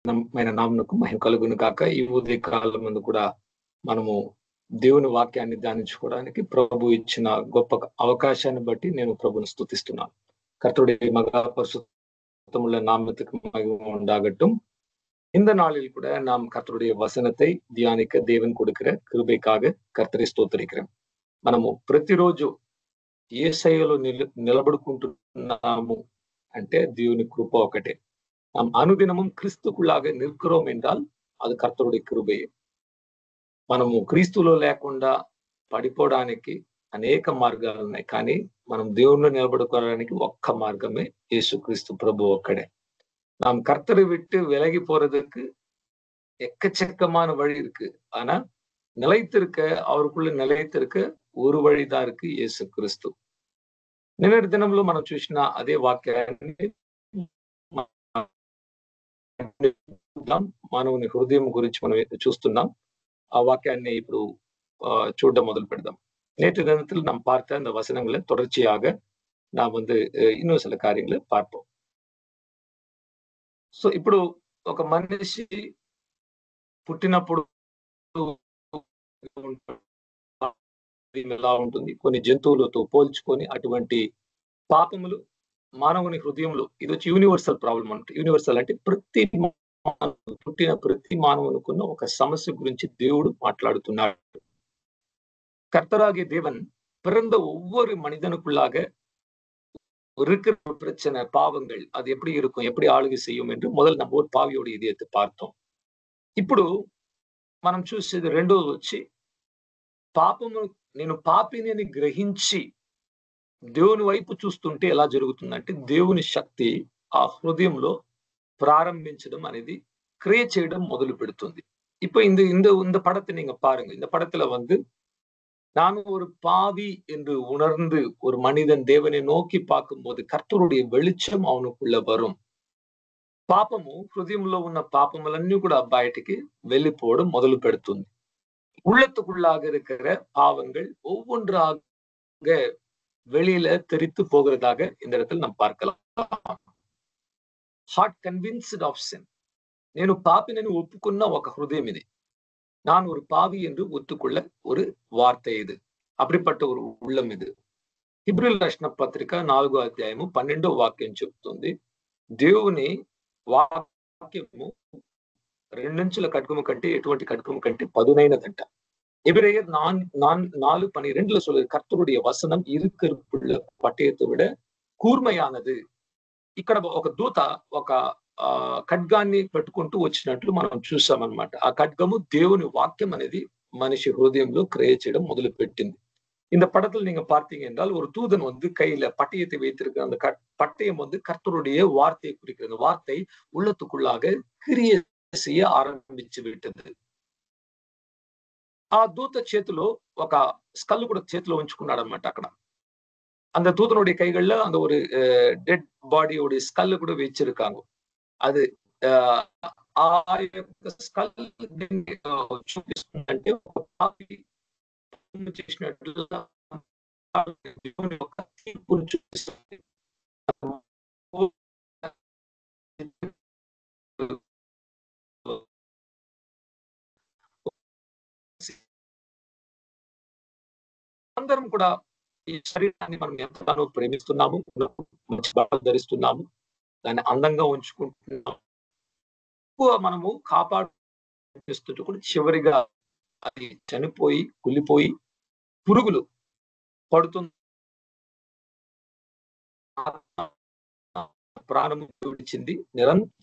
నామమునకు మహిమ కలుగును గాక. ఈ ఉదయ కాలం ముందు కూడా మనము దేవుని వాక్యాన్ని ధ్యానించుకోవడానికి ప్రభు ఇచ్చిన గొప్ప అవకాశాన్ని బట్టి నేను ప్రభుని స్తుతిస్తున్నాను. கர்த்தருடைய மகா பரிசுத்தமுள்ள நாமத்துக்கு மகிமை உண்டாகட்டும். இந்த நாளில் கூட நாம் கர்த்தருடைய வசனத்தை தியானிக்க தேவன் கொடுக்கிற கிருபைக்காக கர்த்தரை స్తోత్రిக்கிறேன். మనము ప్రతిరోజు యేసయ్యలో నిలబడుకుంటున్నాము అంటే దేవుని కృప ఒకటే. நாம் అనుదినமும் கிறிஸ்துக்குள்ளாக நிற்கிறோம் என்றால் அது கர்த்தருடைய கிருபையே. మనము క్రీస్తులో లేకుండా పడిపోవడానికి అనేక మార్గాలు ఉన్నాయి, కానీ మనం దేవుణ్ణి నిలబడుకోవడానికి ఒక్క మార్గమే యేసుక్రీస్తు ప్రభు ఒక్కడే. நாம் கர்த்தரை விட்டு விலகி போறதுக்கு எக்கச்சக்கமான வழி இருக்கு, ஆனா நிலைத்திருக்க, அவருக்குள்ள நிலைத்திருக்க ஒரு வழிதான் இருக்கு, యేసు క్రీస్తు. నిన్నటి దినంలో మనం చూసిన అదే వాక్యాన్ని మానవుని హృదయం గురించి మనం చూస్తున్నాం. ఆ వాక్యాన్ని ఇప్పుడు చూడడం మొదలు పెడదాం. நேற்று தினத்தில் நாம் பார்த்த அந்த வசனங்களை தொடர்ச்சியாக நாம் இன்னும் சில காரியங்களை பார்ப்போம். సో ఇప్పుడు ఒక మనిషి పుట్టినప్పుడు ఎలా ఉంటుంది, కొన్ని జంతువులతో పోల్చుకొని అటువంటి పాపములు మానవుని హృదయంలో, ఇది వచ్చి యూనివర్సల్ ప్రాబ్లం అంటే. యూనివర్సల్ అంటే పుట్టిన ప్రతి మానవునికున్న ఒక సమస్య గురించి దేవుడు మాట్లాడుతున్నాడు. கர்த்தராகிய தேவன் பிறந்த ஒவ்வொரு மனிதனுக்குள்ளாக இருக்கிற பிரச்சனை, பாவங்கள், அது எப்படி இருக்கும், எப்படி ஆளுகை செய்யும் என்று முதல் நம்ம ஒரு పావిயோட இதயத்தை பார்த்தோம். ఇప్పుడు మనం చూసేది రెండోది వచ్చి పాపము, నేను పాపిని అని గ్రహించి దేవుని వైపు చూస్తుంటే ఎలా జరుగుతుందంటే దేవుని శక్తి ఆ హృదయంలో ప్రారంభించడం అనేది క్రియ చేయడం మొదలు పెడుతుంది. இப்போ இந்த படத்தை நீங்க பாருங்க. இந்த படத்துல நான் ஒரு பாவி என்று உணர்ந்து ஒரு மனிதன் தேவனை நோக்கி பார்க்கும்போது కర్తరుடைய வெளிச்சం அவனுக்குள்ள வரும். పాపము, హృదయంలో ఉన్న పాపములన్నీ కూడా బయటికి వెళ్ళిపోవడం మొదలు పెడుతుంది. உள்ளத்துக்குள்ளாக இருக்கிற பாவங்கள் ஒவ்வொன்றாக வெளியில தெரித்து போகிறதாக இந்த இடத்துல நாம் பார்க்கலாம். Heart convinced of sin. నేను పాపినని ఒప్పుకున్న ఒక హృదయం ఇది. நான் ஒரு பாவி என்று ஒத்துக்கொள்ள ஒரு వార్త ఇది. அப்படிப்பட்ட ஒரு உள்ளம் ఇది. హిబ్రీయుల రాసిన పత్రిక 4వ అధ్యాయము 12వ వాక్యం చెప్తుంది, దేవుని వాక్యము రెండంచుల ఖడ్గము కంటే, ఎటువంటి ఖడ్గము కంటే పదునైనదంట. எபிரேயர் 4:12 சொல்லுது, கர்த்தருடைய వசనం ఇరుకరుపుள்ள పట్టయத்தை విட కూర్మయానది. ఇక్కడ ఒక దూత ఒక ఖడ్గాన్ని పెట్టుకుంటూ వచ్చినట్లు మనం చూసామన్నమాట. ఆ ఖడ్గము దేవుని వాక్యం అనేది మనిషి హృదయంలో క్రియ చేయడం మొదలు పెట్టింది. இந்த படத்தில் நீங்க பார்த்தீங்க என்றால் ஒரு தூதன் கையில பட்டயத்தை வைத்திருக்கிற அந்த பட்டயம் கர்த்தருடைய வார்த்தையை குறிக்கிறது. அந்த வார்த்தை உள்ளத்துக்குள்ளாக கிரிய செய்ய ఆరంభించి విட்டது. ఆ దూత చేతిలో ఒక స్కల్ కూడా చేతిలో ఉంచుకున్నాడు అన్నమాట. అక్కడ அந்த தூதனுடைய கைகள்ல அந்த ஒரு டெட் பாடியோட ஸ்கல் கூட வச்சிருக்காங்க. అది ఆ యొక్క స్కల్ చూపిస్తుందంటే ఒక పాపి చేసినట్లుగా దేవుని యొక్క తీర్పును చూపిస్తుంది. అందరం కూడా ఈ శరీరాన్ని మనం ఎంతగానో ప్రేమిస్తున్నాము, మంచి బట్టలు ధరిస్తున్నాము, దాన్ని అందంగా ఉంచుకుంటున్నాము, ఎక్కువ మనము కాపాడుతుంటే కూడా చివరిగా అది చనిపోయి కుళ్ళిపోయి పురుగులు పడుతుంది, ప్రాణము విడిచింది. నిరంతరం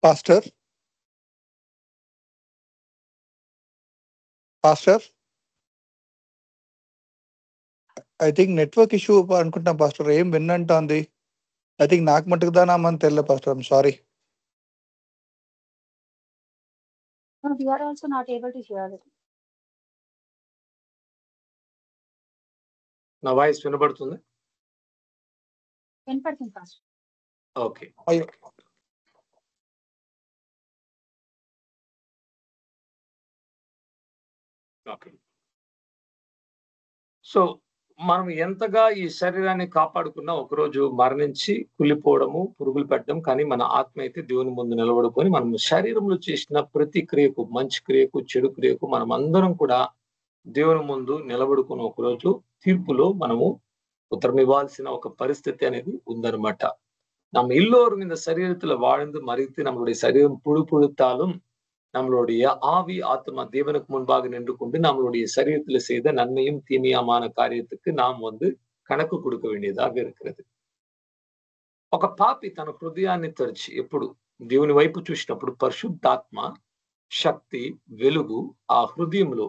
pastor I think network issue అనుకుంటున్నాం పాస్టర్. ఏం విన్నంటోంది. ఐ థింక్ నాకు మటుకుదానామని తెలియదు pastor. I'm sorry. We are also not able to hear it. నా వాయిస్ వినబడుతుంది? వినపడుతుంది పాస్టర్. ఓకే. అయ్యో ఓకే. సో మనం ఎంతగా ఈ శరీరాన్ని కాపాడుకున్నా ఒకరోజు మరణించి కుళ్ళిపోవడము, పురుగులు పెట్టడం, కానీ మన ఆత్మ అయితే దేవుని ముందు నిలబడుకొని మనం శరీరంలో చేసిన ప్రతి క్రియకు, మంచి క్రియకు, చెడు క్రియకు మనం అందరం కూడా దేవుని ముందు నిలబడుకుని ఒకరోజు తీర్పులో మనము உத்தரம் இவ்வாழ்சின ఒక పరిస్థితి అనేది ఉందన్నమాట. நம்ம எல்லோரும் இந்த சரீரத்துல வாழ்ந்து மறித்து நம்மளுடைய சரீரம் புழு புழுத்தாலும் நம்மளுடைய ஆவி ஆத்மா தேவனுக்கு முன்பாக நின்று கொண்டு நம்மளுடைய சரீரத்துல செய்த நன்மையும் தீமையுமான காரியத்துக்கு நாம் కణకు கொடுக்க வேண்டியதாக இருக்கிறது. ఒక పాపి తన హృదయాన్ని తెరిచి ఎప్పుడు దేవుని వైపు చూసినప్పుడు పరిశుద్ధాత్మ శక్తి వెలుగు ఆ హృదయంలో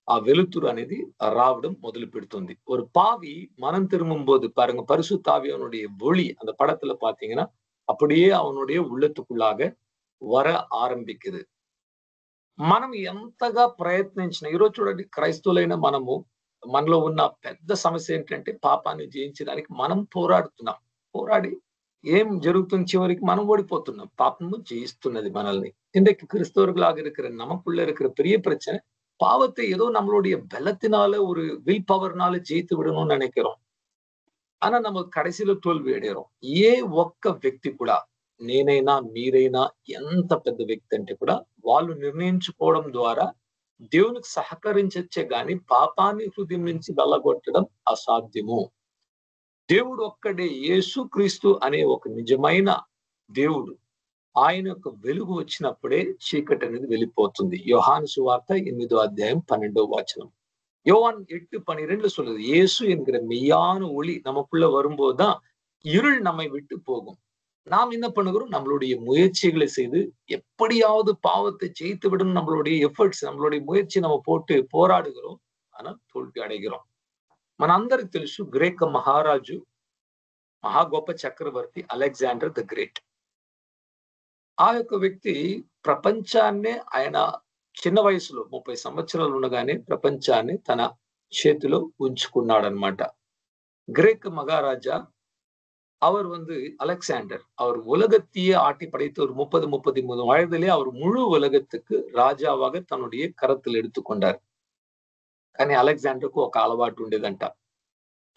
ఆ వెలుతురు అనేది రావడం మొదలు పెడుతుంది. ஒரு பாவி மனம் திரும்பும் போது பாருங்க, பரிசுத்த ஆவியானுடைய ஒளி அந்த படத்துல பாத்தீங்கன்னா அப்படியே அவனுடைய உள்ளத்துக்குள்ளாக వర ఆరంభిக்குது. మనం ఎంతగా ప్రయత్నించిన ఈరోజు చూడండి, క్రైస్తవులైన మనలో ఉన్న పెద్ద సమస్య ఏంటంటే పాపాన్ని జయించడానికి మనం పోరాడుతున్నాం. పోరాడి ఏం జరుగుతుంది? చివరికి మనం ఓడిపోతున్నాం. పాపము జయిస్తున్నది మనల్ని. இன்றைக்கு கிறிஸ்தவர்களாக இருக்கிற நமக்குள்ள இருக்கிற பெரிய பிரச்சனை, பாவத்தை ஏதோ நம்மளுடைய பலத்தினால ஒரு வில் பவர்னால ஜெயித்து விடணும்னு நினைக்கிறோம். ஆனா நம்ம கடைசியில தோல்வி அடைகிறோம். ఏ ఒక్క వ్యక్తి కూడా, నేనైనా మీరైనా ఎంత పెద్ద వ్యక్తి అంటే కూడా వాళ్ళు నిర్ణయించుకోవడం ద్వారా దేవునికి సహకరించచ్చే గాని పాపాన్ని హృదయం నుంచి వెళ్ళగొట్టడం అసాధ్యము. దేవుడు ఒక్కడే, యేసుక్రీస్తు అనే ఒక నిజమైన దేవుడు. ఆయన యొక్క వెలుగు వచ్చినప్పుడే చీకటి అనేది వెళ్ళిపోతుంది. యోహాను సువార్త 8వ అధ్యాయం 12వ వచనం. யோவான் 8:12 சொல்லுது, இயேசு என்கிற மெய்யான ஒளி நமக்குள்ள வரும்போதுதான் இருள் நம்மை விட்டு போகும். நாம் என்ன பண்ணுகிறோம்? நம்மளுடைய முயற்சிகளை செய்து எப்படியாவது பாவத்தை ஜெயித்து விடும் நம்மளுடைய எஃபர்ட்ஸ், நம்மளுடைய முயற்சி நம்ம போட்டு పోరాడుகிறோம். ஆனா తోల్వి అடைகிறோம். మనందరికి తెలుసు, గ్రీక్ మహారాజు, మహా గొప్ప చక్రవర్తి అలెగ్జాండర్ ద గ్రేట్. ఆ యొక్క వ్యక్తి ప్రపంచాన్నే ఆయన చిన్న వయసులో 30 సంవత్సరాలు ఉండగానే ప్రపంచాన్ని తన చేతిలో ఉంచుకున్నాడనమాట. கிரேக்க மகாராஜா அவர் அலெக்சாண்டர், அவர் உலகத்தையே ஆட்டி படைத்து ஒரு 30-33 வயதிலே அவர் முழு ఉలగத்துக்கு రాజావాగా తనుடைய కరతలు எடுத்துకొండారు. కానీ అలెగ్జాండర్కు ఒక అలవాటు ఉండేదంట,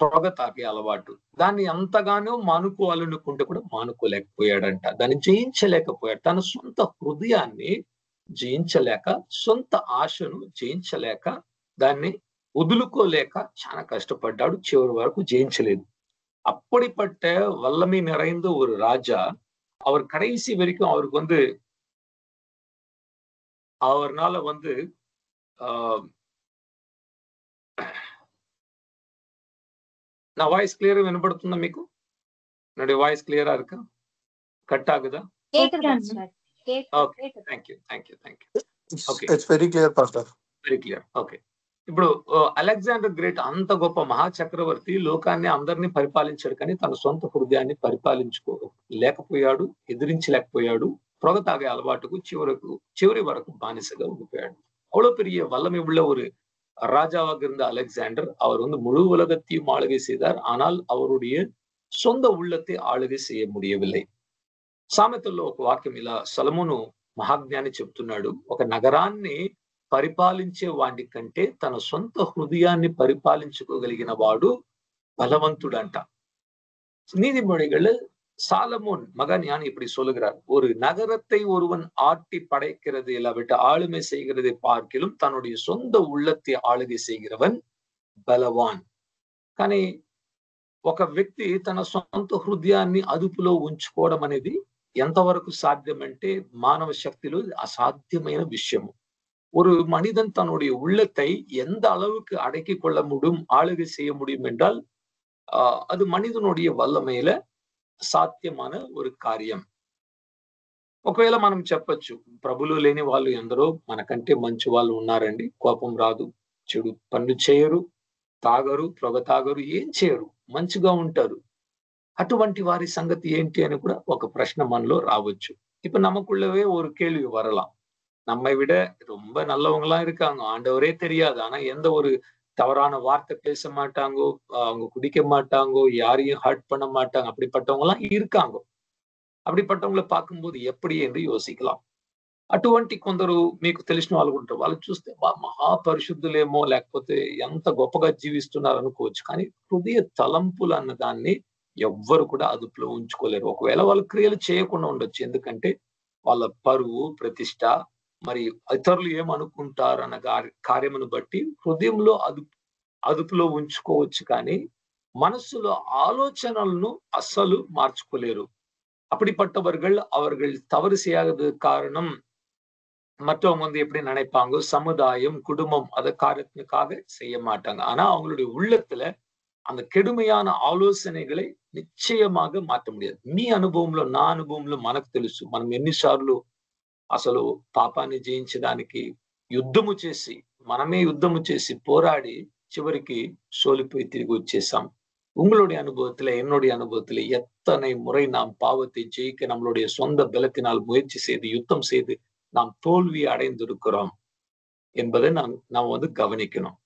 పొగ తాగే అలవాటు. దాన్ని ఎంతగానో మానుకోవాలనుకుంటే కూడా మానుకోలేకపోయాడంట. దాన్ని జయించలేకపోయాడు. తన సొంత హృదయాన్ని జయించలేక, సొంత ఆశను జయించలేక, దాన్ని వదులుకోలేక చాలా కష్టపడ్డాడు. చివరి వరకు జయించలేదు. அப்படிப்பட்ட வல்லமை நிறைந்த ஒரு ராஜா, அவர் கடைசி வரைக்கும் அவருக்கு அவர்னால నా వాయిస్ క్లియర్ వినపడుతుందా మీకు? నా వాయిస్ క్లియరా இருக்கா? కట్ ఆగుదా? Okay, thank you. It's very clear pastor. Very clear. Okay. ఇప్పుడు అలెగ్జాండర్ గ్రేట్ అంత గొప్ప మహా చక్రవర్తి లోకాన్ని అందరినీ పరిపాలించాడు, కానీ తన సొంత హృదయాన్ని పరిపాలించుకోలేకపోయాడు, ఎదిరించలేకపోయాడు. పొగ తాగే అలవాటుకు చివరి వరకు బానిసగా ఉండిపోయాడు. அவ்வளவு பெரிய வல்லமை உள்ள ஒரு ராஜாவாக இருந்த அலெக்சாண்டர், அவர் முழு உலகத்தையும் ஆளுகை செய்தார். ஆனால் அவருடைய சொந்த உள்ளத்தை ஆளுகை செய்ய முடியவில்லை. సామెతల్లో ఒక వాక్యం ఇలా సొలొమోను మహాజ్ఞాని చెప్తున్నాడు, ఒక నగరాన్ని పరిపాలించే వాడి కంటే తన సొంత హృదయాన్ని పరిపాలించుకోగలిగిన వాడు பலவந்துடன்ట. நீதிமொழிகள் சாலமோன் மகஞானி இப்படி சொல்லுகிறார், ஒரு நகரத்தை ஒருவன் ஆட்டி படைக்கிறது இல்லாவிட்டு ஆளுமை செய்கிறதை பார்க்கிலும் தன்னுடைய சொந்த உள்ளத்தை ஆளுகை செய்கிறவன் బలవాన్. కానీ ఒక వ్యక్తి తన సొంత హృదయాన్ని అదుపులో ఉంచుకోవడం అనేది ఎంతవరకు సాధ్యం అంటే మానవ శక్తిలో అసాధ్యమైన విషయము. ஒரு மனிதன் தன்னுடைய உள்ளத்தை எந்த அளவுக்கு அடக்கி கொள்ள முடியும், ஆளுகை செய்ய முடியும் என்றால் அது மனிதனுடைய వల్లமையில సాధ్యమైన ஒரு కార్యం. ఒకవేళ మనం చెప్పొచ్చు, ప్రభులు లేని వాళ్ళు ఎందరో మనకంటే మంచి వాళ్ళు ఉన్నారండి, కోపం రాదు, చెడు పనులు చేయరు, తాగరు, పొగ తాగరు, ఏం చేయరు, మంచిగా ఉంటారు. అటువంటి వారి సంగతి ఏంటి అని కూడా ఒక ప్రశ్న మనలో రావచ్చు. இப்ப நமக்குள்ளவே ஒரு கேள்வி வரலாம், நம்மை விட ரொம்ப நல்லவங்களா இருக்காங்க, ஆண்டவரே தெரியாது, ஆனா எந்த ஒரு தவறான வார்த்தை பேச மாட்டாங்கோ, அவங்க குடிக்க மாட்டாங்கோ, யாரையும் ஹர்ட் பண்ண மாட்டாங்க. அப்படிப்பட்டவங்க எல்லாம் இருக்காங்க. அப்படிப்பட்டவங்களை பார்க்கும்போது எப்படி என்று యోசிக்கலாம். అటువంటి కొందరు మీకు తెలిసిన వాళ్ళు ఉంటారు. వాళ్ళు చూస్తే మహాపరిశుద్ధులేమో లేకపోతే ఎంత గొప్పగా జీవిస్తున్నారు అనుకోవచ్చు. కానీ హృదయ తలంపులు అన్న దాన్ని ఎవ్వరు కూడా అదుపులో ఉంచుకోలేరు. ఒకవేళ వాళ్ళు క్రియలు చేయకుండా ఉండొచ్చు. ఎందుకంటే వాళ్ళ పరువు, ప్రతిష్ట మరి ఇతరులు ఏమనుకుంటారు అన్న కార్యమును బట్టి హృదయంలో అదుపులో ఉంచుకోవచ్చు. కానీ మనస్సులో ఆలోచనలను అస్సలు మార్చుకోలేరు. அப்படிப்பட்டவர்கள் அவர்கள் தவறு செய்யாத காரணம் மற்றவங்க எப்படி நினைப்பாங்க, சமுதாயம், குடும்பம் அத காரணத்துக்காக செய்ய மாட்டாங்க. ஆனா அவங்களுடைய உள்ளத்துல அந்த கெடுமையான ఆలోచనகளை నిశ్చయமாக మాற்ற முடியாது. మీ అనుభవంలో, నా అనుభవంలో మనకు తెలుసు. మనం ఎన్నిసార్లు అసలు పాపాన్ని జయించడానికి యుద్ధము చేసి, మనమే యుద్ధము చేసి పోరాడి చివరికి సోలిపోయి తిరిగి వచ్చేసాం. உங்களுடைய அனுபவத்துல, என்னுடைய அனுபவத்துல எத்தனை முறை நாம் பாவத்தை ஜெயிக்க நம்மளுடைய சொந்த பலத்தினால் முயற்சி செய்து யுத்தம் செய்து நாம் தோல்வி அடைந்திருக்கிறோம் என்பதை நாம் గమనికணும்.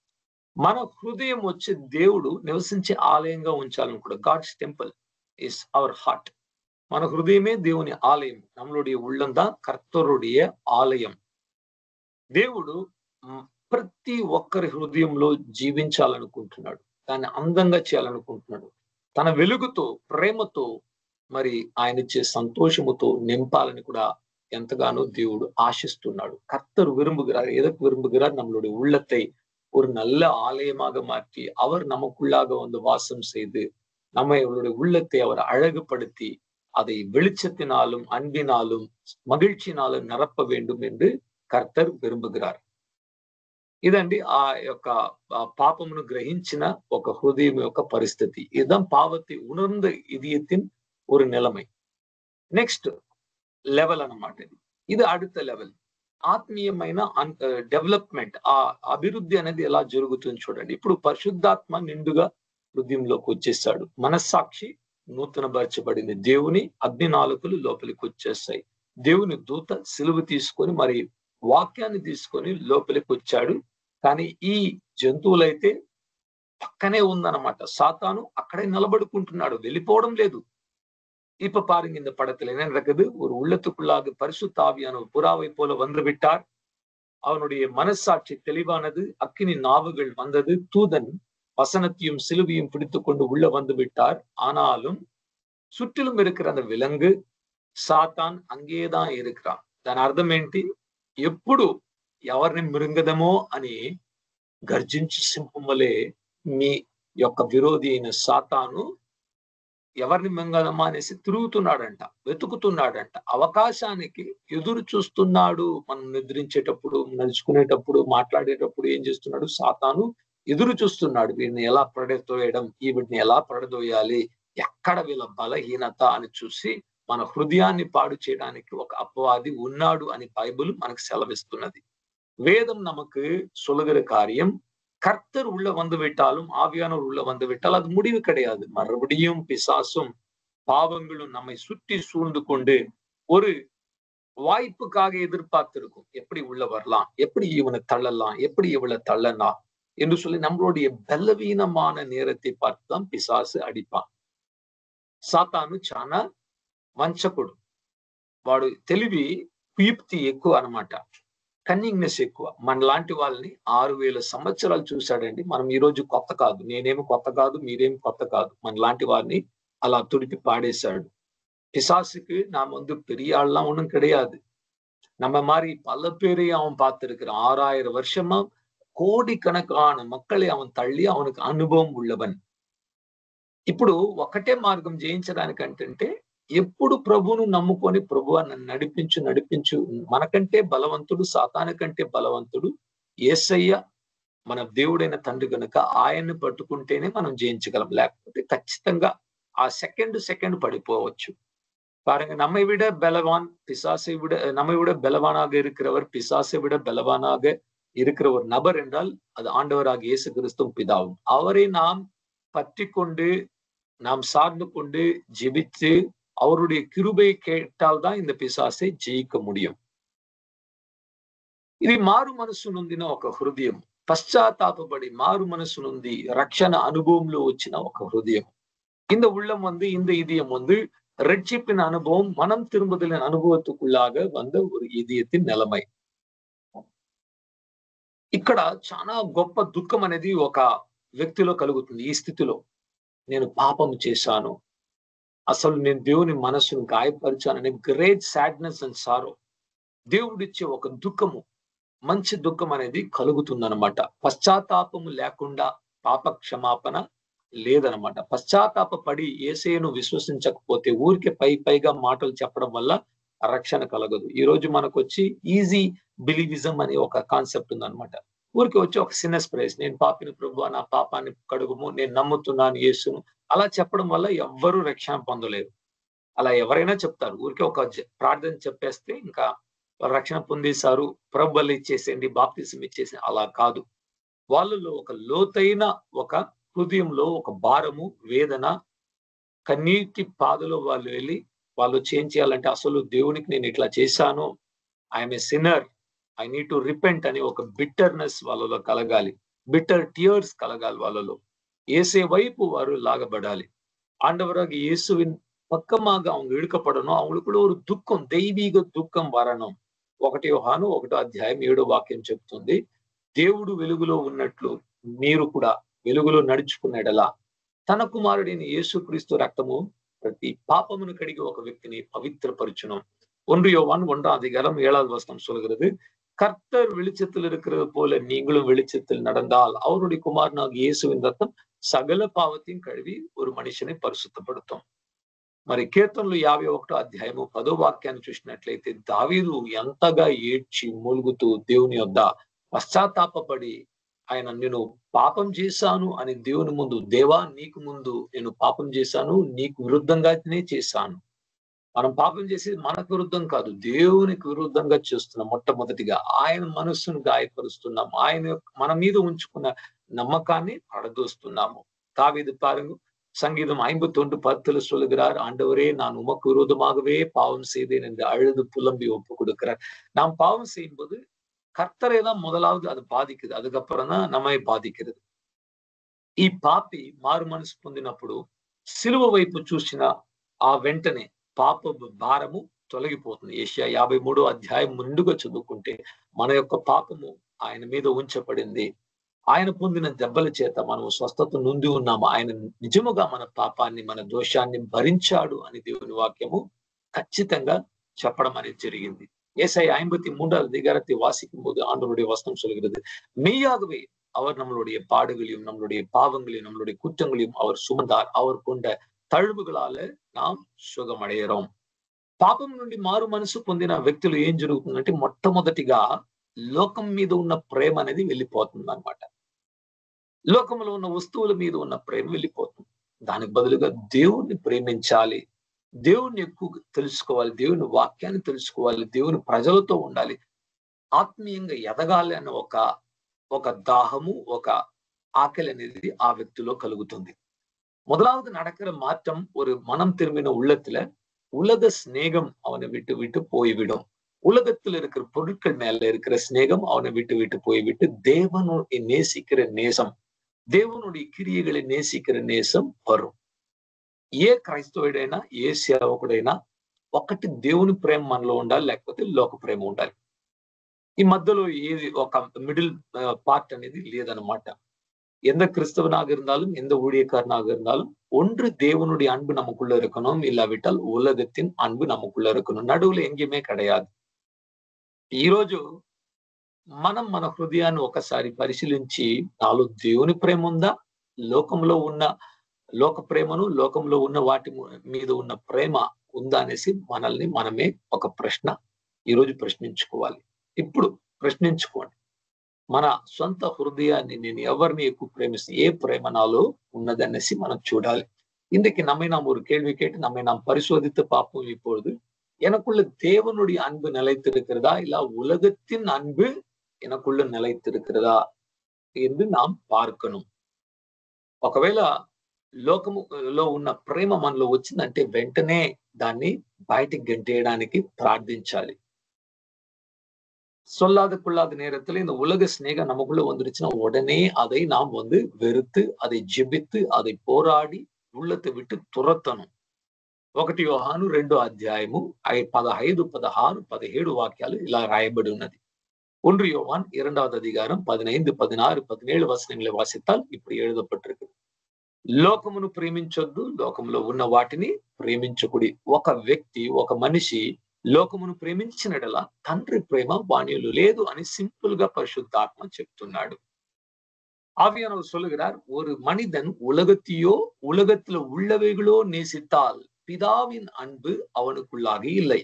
మన హృదయం వచ్చి దేవుడు నివసించే ఆలయంగా ఉంచాలని కూడా. God's temple is our heart. మన హృదయమే దేవుని ఆలయం. நம்மளுடைய உள்ளம்தான் కర్తరుடைய ఆలయం. దేవుడు ప్రతి ఒక్కరి హృదయంలో జీవించాలనుకుంటున్నాడు. దాన్ని అందంగా చేయాలనుకుంటున్నాడు. తన వెలుగుతో, ప్రేమతో మరి ఆయన ఇచ్చే సంతోషముతో నింపాలని కూడా ఎంతగానో దేవుడు ఆశిస్తున్నాడు. கர்த்தர் விரும்புகிறார். எதற்கு விரும்புகிறார்? நம்மளுடைய உள்ளத்தை ஒரு நல்ல ஆலயமாக மாற்றி அவர் நமக்குள்ளாக வாசம் செய்து நம்மளுடைய உள்ளத்தை அவர் அழகுபடுத்தி அதை வெளிச்சத்தினாலும் அன்பினாலும் మగిழ்చినాலும் నిరప్ప வேண்டும் என்று కర్తర్ విరుంబుகிறாర్. ఇదండి ఆ యొక్క పాపమును గ్రహించిన ఒక హృదయం యొక్క పరిస్థితి. ఇదం పావத்தை உணர்ந்த இதயத்தின் ஒரு நிலைமை. నెక్స్ట్ లెవెల్ అన్నమాట. ఇది அடுத்த లెవెల్. ఆత్మీయమైన డెవలప్మెంట్, ఆ అభివృద్ధి అనేది ఎలా జరుగుతుంది చూడండి. ఇప్పుడు పరిశుద్ధాత్మ నిండుగా హృదయంలోకి వచ్చేసాడు. మనస్సాక్షి నూతనపరచబడింది. దేవుని అగ్నినాళికలు లోపలికి వచ్చేస్తాయి. దేవుని దూత సిలువ తీసుకొని మరి వాక్యాన్ని తీసుకొని లోపలికి వచ్చాడు. కానీ ఈ జంతువులైతే పక్కనే ఉందన్నమాట. సాతాను అక్కడే నిలబడుకుంటున్నాడు, వెళ్ళిపోవడం లేదు. இப்ப பாருங்க இந்த படத்துல என்ன நடக்குது? ஒரு உள்ளத்துக்குள்ளாக பரிசுத்த ஆவியானவர் புறாவை போல வந்து விட்டார். அவனுடைய மனசாட்சி தெளிவானது. அக்கினி நாவுகள் வந்தது. தூதன் வசனத்தையும் சிலுவையும் பிடித்துக் கொண்டு உள்ள வந்து விட்டார். ஆனாலும் சுற்றிலும் இருக்கிற அந்த விலங்கு సాతాన్ అంగేదా இருக்கிறான். దాని అర్థం ఏంటి? ఎప్పుడు ఎవరిని మృంగదమో అని గర్జించు సింహం వలె మీ యొక్క విరోధి అయిన సాతాను ఎవరిని మింగదమా అనేసి తిరుగుతున్నాడంట, వెతుకుతున్నాడంట. అవకాశానికి ఎదురు చూస్తున్నాడు. మనం నిద్రించేటప్పుడు, నడుచుకునేటప్పుడు, మాట్లాడేటప్పుడు ఏం చేస్తున్నాడు? సాతాను ఎదురు చూస్తున్నాడు. వీడిని ఎలా పడదోయడం, వీడిని ఎలా పడదోయాలి, ఎక్కడ వీళ్ళ బలహీనత అని చూసి మన హృదయాన్ని పాడు చేయడానికి ఒక అపవాది ఉన్నాడు అని బైబిల్ మనకు సెలవిస్తున్నది. வேதம் நமக்கு சொல்லுகிற காரியம், கர்த்தர் உள்ள வந்து விட்டாலும், ஆவியானவர் உள்ள வந்து விட்டால் அது முடிவு கிடையாது. மறுபடியும் பிசாசும் பாவங்களும் நம்மை சுற்றி சூழ்ந்து கொண்டு ஒரு வாய்ப்புக்காக எதிர்பார்த்திருக்கும். எப்படி உள்ள வரலாம், எப்படி இவனை தள்ளலாம், எப்படி இவளை தள்ளலாம் என்று சொல்லி நம்மளுடைய பலவீனமான நேரத்தை பார்த்துதான் பிசாசு அடிப்பான். సాతాను చాలా వంచకుడు. వాడు తెలివి, కుయుక్తి ఎక్కువ అన్నమాట. కన్నింగ్నెస్ ఎక్కువ. మన లాంటి వాళ్ళని 6000 సంవత్సరాలు చూశాడండి. మనం ఈ రోజు కొత్త కాదు. నేనేమి కొత్త కాదు, మీరేమి కొత్త కాదు. మన లాంటి వారిని అలా తుడిపి పాడేశాడు. பிசாசுக்கு நாம் பெரிய ஆள்லாம் ஒண்ணும் கிடையாது. நம்ம மாதிரி பல பேரையும் அவன் பார்த்திருக்கிறான். 6000 வருஷமா కోడికణకాన మక్కళే அவன் తల్లి அவனுக்கு అనుభవం உள்ளவன். ఇప్పుడు ఒకటే మార్గం జయించడానికంటే ఎప్పుడు ప్రభువును నమ్ముకొని ప్రభువా నన్ను నడిపించు, మనకంటే బలవంతుడు, సాతాను కంటే బలవంతుడు యేసయ్య మన దేవుడైన తండ్రి కనుక ఆయన్ని పట్టుకుంటేనే మనం జయించగలం. లేకపోతే ఖచ్చితంగా ఆ సెకండ్ పడిపోవచ్చు. பாருங்க, நம்மை விட பலவான் பிசாசை விட, நம்மை விட பலவானாக இருக்கிறவர், பிசாசை விட பலவானாக இருக்கிற ஒரு நபர் என்றால் அது ஆண்டவராக இயேசு கிறிஸ்துவும் பிதாவும். அவரை நாம் பற்றி கொண்டு, நாம் சார்ந்து கொண்டு ஜெபித்து அவருடைய கிருபையை கேட்டால் தான் இந்த పిశాసை జయించ முடியும். ఇది మారు మనసు నొందిన ఒక హృదయం. పశ్చాత్తాపపడి మారు మనసు నుండి రక్షణ అనుభవంలో వచ్చిన ఒక హృదయం. இந்த உள்ளம் இந்த இதயம் ரட்சிப்பின் அனுபவம் மனம் திரும்புதலின் அனுபவத்துக்குள்ளாக வந்த ஒரு இதயத்தின் நிலைமை. ఇక్కడ చాలా గొప్ప దుఃఖం అనేది ఒక వ్యక్తిలో కలుగుతుంది. ఈ స్థితిలో నేను పాపం చేశాను, అసలు నేను దేవుని మనసును గాయపరిచాననే గ్రేట్ సాడ్నెస్ అండ్ సారో, దేవుడిచ్చే ఒక దుఃఖము, మంచి దుఃఖం అనేది కలుగుతుందన్నమాట. పశ్చాత్తాపము లేకుండా పాప క్షమాపణ లేదనమాట. పశ్చాత్తాప పడి యేసయ్యను విశ్వసించకపోతే ఊరికే పైగా మాటలు చెప్పడం వల్ల రక్షణ కలగదు. ఈ రోజు మనకు వచ్చి ఈజీ బిలీవిజం అనే ఒక కాన్సెప్ట్ ఉందన్నమాట. ఊరికి వచ్చి ఒక సిన్నస్ ప్రైజ్, నేను పాపిని ప్రభువా, నా పాపాన్ని కడుగుము, నేను నమ్ముతున్నాను యేసును, అలా చెప్పడం వల్ల ఎవ్వరూ రక్షణ పొందలేరు. అలా ఎవరైనా చెప్తారు, ఊరికే ఒక ప్రార్థన చెప్పేస్తే ఇంకా రక్షణ పొందేశారు, ప్రభు బలి ఇచ్చేసేయండి, బాప్తిసం ఇచ్చేసేయండి, అలా కాదు. వాళ్ళలో ఒక లోతైన ఒక హృదయంలో ఒక భారము, వేదన, కన్నీటి పాదలో వాళ్ళు వెళ్ళి వాళ్ళు చేంజ్ చేయాలంటే అసలు దేవునికి నేను ఇట్లా చేశాను, I'm a sinner, I need to repent అని ఒక బిట్టర్నెస్ వాళ్ళలో కలగాలి, బిట్టర్ టియర్స్ కలగాలి వాళ్ళలో. యేసే వైపు వారు లాగబడాలి. ஆண்டவராக இயேசுவின் பக்கமாக அவங்க இழுக்கப்படணும். அவங்களுக்குள்ள ஒரு దుఃఖం, దైవీக దుఃఖం వరణం. 1 యోహాను 1వ అధ్యాయం 7వ వాక్యం చెప్తుంది, దేవుడు వెలుగులో ఉన్నట్లు మీరు కూడా వెలుగులో నడుచుకునేలా తన కుమారుడైన యేసుక్రీస్తు రక్తము ప్రతి పాపమును కడిగి ఒక వ్యక్తిని పవిత్రపరచును. 1 யோவான் 1ஆம் அதிகாரம் 7வது வசனம் சொல்கிறது, கர்த்தர் வெளிச்சத்தில் இருக்கிறது போல நீங்களும் வெளிச்சத்தில் நடந்தால் அவருடைய குமாரனாகிய இயேசுவின் ரத்தம் సకల పాపத்தையும் కడిగి ஒரு మనిషిని పరిశుద్ధపడుతాం. మరి కీర్తనలు 51వ అధ్యాయము 10వ వాక్యాన్ని చూసినట్లయితే దావీదు ఎంతగా ఏడ్చి మూలుగుతూ దేవుని యొద్ద పశ్చాత్తాపపడి ఆయన నేను పాపం చేశాను అని దేవుని ముందు, దేవా నీకు ముందు నేను పాపం చేశాను, నీకు విరుద్ధంగానే చేశాను. మనం పాపం చేసేది మనకు విరుద్ధం కాదు, దేవునికి విరుద్ధంగా చేస్తున్నాం. మొట్టమొదటిగా ఆయన మనస్సును గాయపరుస్తున్నాం, ఆయన మన మీద ఉంచుకున్న నమ్మకాన్ని పడదోస్తున్నాము. దావీదు பாருங்க, சங்கீதம் 51:10 சொல்லுகிறார், ஆண்டவரே நான் உமக்கு விரோதமாகவே பாவம் செய்தேன் என்று அழுது புலம்பி ஒப்பு கொடுக்கிறார். நாம் பாவம் செய்யும் போது கர்த்தரை தான் முதலாவது அது బాధిக்குது, அதுக்கப்புறம் தான் நம்மை బాధిக்கிறது. ఈ పాపి మారు మనసు పొందినప్పుడు సిలువ వైపు చూసిన ఆ వెంటనే పాప భారము తొలగిపోతుంది. యెషయా 53వ అధ్యాయం ముందుగా చదువుకుంటే మన యొక్క పాపము ఆయన మీద ఉంచబడింది, ఆయన పొందిన దెబ్బల చేత మనం స్వస్థత నొంది ఉన్నాము, ఆయన నిజముగా మన పాపాన్ని మన దోషాన్ని భరించాడు అని దేవుని వాక్యము ఖచ్చితంగా చెప్పడం అనేది జరిగింది. ஏசாயா 53வது அதிகாரத்தை வாசிக்கும் போது ஆண்டவருடைய வசனம் சொல்கிறது, மெய்யாகவே அவர் நம்மளுடைய பாடுகளையும் நம்மளுடைய பாவங்களையும் நம்மளுடைய குற்றங்களையும் அவர் சுமந்தார், அவர் கொண்ட తழுవుగలాల நாம் సుఖమடைయరోం. పాపం నుండి మారు మనసు పొందిన వ్యక్తులు ఏం జరుగుతుందంటే మొట్టమొదటిగా లోకం మీద ఉన్న ప్రేమ అనేది వెళ్ళిపోతుంది అన్నమాట. లోకంలో ఉన్న వస్తువుల మీద ఉన్న ప్రేమ వెళ్ళిపోతుంది. దానికి బదులుగా దేవుణ్ణి ప్రేమించాలి, దేవుణ్ణి ఎక్కువ తెలుసుకోవాలి, దేవుని వాక్యాన్ని తెలుసుకోవాలి, దేవుని ప్రజలతో ఉండాలి, ఆత్మీయంగా ఎదగాలి అన్న ఒక దాహము, ఒక ఆకలి అనేది ఆ వ్యక్తిలో కలుగుతుంది. முதலாவது நடக்கிற மாற்றம் ஒரு மனம் திரும்பின உள்ளத்துல உலக சிநேகம் அவனை விட்டு விட்டு போய்விடும். உலகத்துல இருக்கிற பொருட்கள் மேல இருக்கிற சிநேகம் அவனை விட்டு விட்டு போய்விட்டு தேவனுடைய நேசிக்கிற நேசம், దేవునుడి క్రియகளை నేసిக்கிற నేసం వரும். ఏ క్రైస్తవుడైనా ఏ సేవకుడైనా ఒకటి దేవుని ప్రేమ మనలో ఉండాలి, లేకపోతే లోక ప్రేమ ఉండాలి. ఈ మధ్యలో ఏది ఒక మిడిల్ పార్ట్ అనేది లేదనమాట. எந்த கிறிஸ்தவனாக இருந்தாலும் எந்த ஊழியக்காரனாக இருந்தாலும் ஒன்று தேவனுடைய அன்பு நமக்குள்ள இருக்கணும், இல்லாவிட்டால் உலகத்தின் அன்பு நமக்குள்ள இருக்கணும். నడువులు எங்கேயுமே கிடையாது. ఈరోజు మనం మన హృదయాన్ని ఒకసారి పరిశీలించి నాలో దేవుని ప్రేమ ఉందా, లోకంలో ఉన్న లోక ప్రేమను, లోకంలో ఉన్న వాటి మీద ఉన్న ప్రేమ ఉందా అనేసి మనల్ని మనమే ఒక ప్రశ్న ఈరోజు ప్రశ్నించుకోవాలి. ఇప్పుడు ప్రశ్నించుకోండి, మన సొంత హృదయాన్ని నేను ఎవరిని ఎక్కువ ప్రేమిస్తే, ఏ ప్రేమ నాలో ఉన్నదనేసి మనం చూడాలి. இன்றைக்கு நம்மை நாம் ஒரு கேள்வி கேட்டு நம்மை நாம் பரிசோதித்து பார்ப்போம். இப்பொழுது எனக்குள்ள தேவனுடைய அன்பு நிலைத்திருக்கிறதா, இல்ல உலகத்தின் அன்பு எனக்குள்ள నిలైతిరుக்கிறదా என்று நாம் பார்க்கணும். ఒకవేళ లోకములో ఉన్న ప్రేమ మనలో వచ్చిందంటే వెంటనే దాన్ని బయటికి గెంటేయడానికి ప్రార్థించాలి. சொல்லாத கொள்ளாத நேரத்துல இந்த உலக சிநேகம் நமக்குள்ள வந்துருச்சுன்னா உடனே அதை நாம் வெறுத்து, அதை ஜெபித்து, அதை போராடி உள்ளத்தை விட்டு துரத்தணும். 1 యోహాను 2వ అధ్యాయము 15, 16, 17 వాక్యాలు ఇలా రాయబడి ఉన్నది. 1 యోహాన్ 2వ అధికారం 15, 16, 17 వచనங்களை వాసిத்தால் இப்படி எழுதப்பட்டிருக்கிறது. లోకమును ప్రేమించొద్దు, లోకములో ఉన్న వాటిని ప్రేమించకుడి. ఒక వ్యక్తి, ఒక మనిషి లోకమును ప్రేమించినడలా తండ్రి ప్రేమ వానిలో లేదు అని సింపుల్ గా పరిశుద్ధాత్మ చెప్తున్నాడు. ஆவியானவர் சொல்லுகிறார், ஒரு மனிதன் உலகத்தையோ உலகத்துல உள்ளவைகளோ நேசித்தால் పిదావిన్ అన్బు అవనుకుల్లాగా ఇల్లై.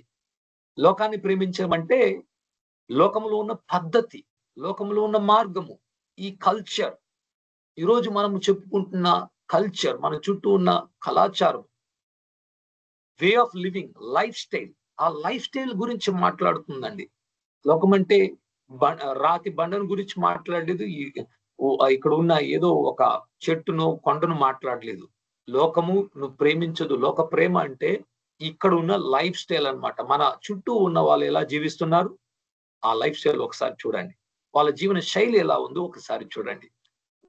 లోకాన్ని ప్రేమించమంటే లోకంలో ఉన్న పద్ధతి, లోకంలో ఉన్న మార్గము, ఈ కల్చర్, ఈరోజు మనం చెప్పుకుంటున్న కల్చర్, మన చుట్టూ ఉన్న కళాచారం, way of living, lifestyle, ఆ లైఫ్ స్టైల్ గురించి మాట్లాడుతుందండి. లోకం అంటే రాతి బండను గురించి మాట్లాడలేదు, ఇక్కడ ఉన్న ఏదో ఒక చెట్టును కొండను మాట్లాడలేదు. లోకము నువ్వు ప్రేమించదు. లోక ప్రేమ అంటే ఇక్కడ ఉన్న లైఫ్ స్టైల్ అన్నమాట. మన చుట్టూ ఉన్న వాళ్ళు ఎలా జీవిస్తున్నారు, ఆ లైఫ్ స్టైల్ ఒకసారి చూడండి. వాళ్ళ జీవన శైలి ఎలా ఉందో ఒకసారి చూడండి.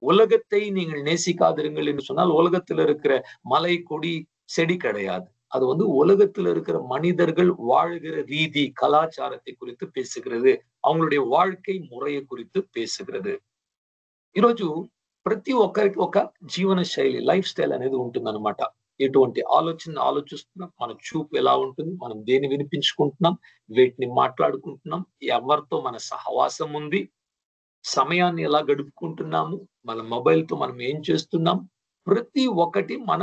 உலகத்தை நீங்கள் நேசிக்காதிருங்கள் என்று சொன்னால் உலகத்தில் இருக்கிற மலை கொடி செடி கிடையாது. அது உலகத்தில் இருக்கிற மனிதர்கள் வாழுகிற ரீதி, கலாச்சாரத்தை குறித்து பேசுகிறது, அவங்களுடைய வாழ்க்கை முறையை குறித்து பேசுகிறது. ఈరోజు ప్రతి ఒక్కరికి ఒక జీవన శైలి, లైఫ్ స్టైల్ అనేది ఉంటుందన్నమాట. ఎటువంటి ఆలోచన ఆలోచిస్తున్నాం, మన చూపు ఎలా ఉంటుంది, మనం దేన్ని వినిపించుకుంటున్నాం, వేటిని మాట్లాడుకుంటున్నాం, ఎవరితో మన సహవాసం ఉంది, సమయాన్ని ఎలా గడుపుకుంటున్నాము, మన మొబైల్ తో మనం ఏం చేస్తున్నాం, ప్రతి ఒక్కటి మన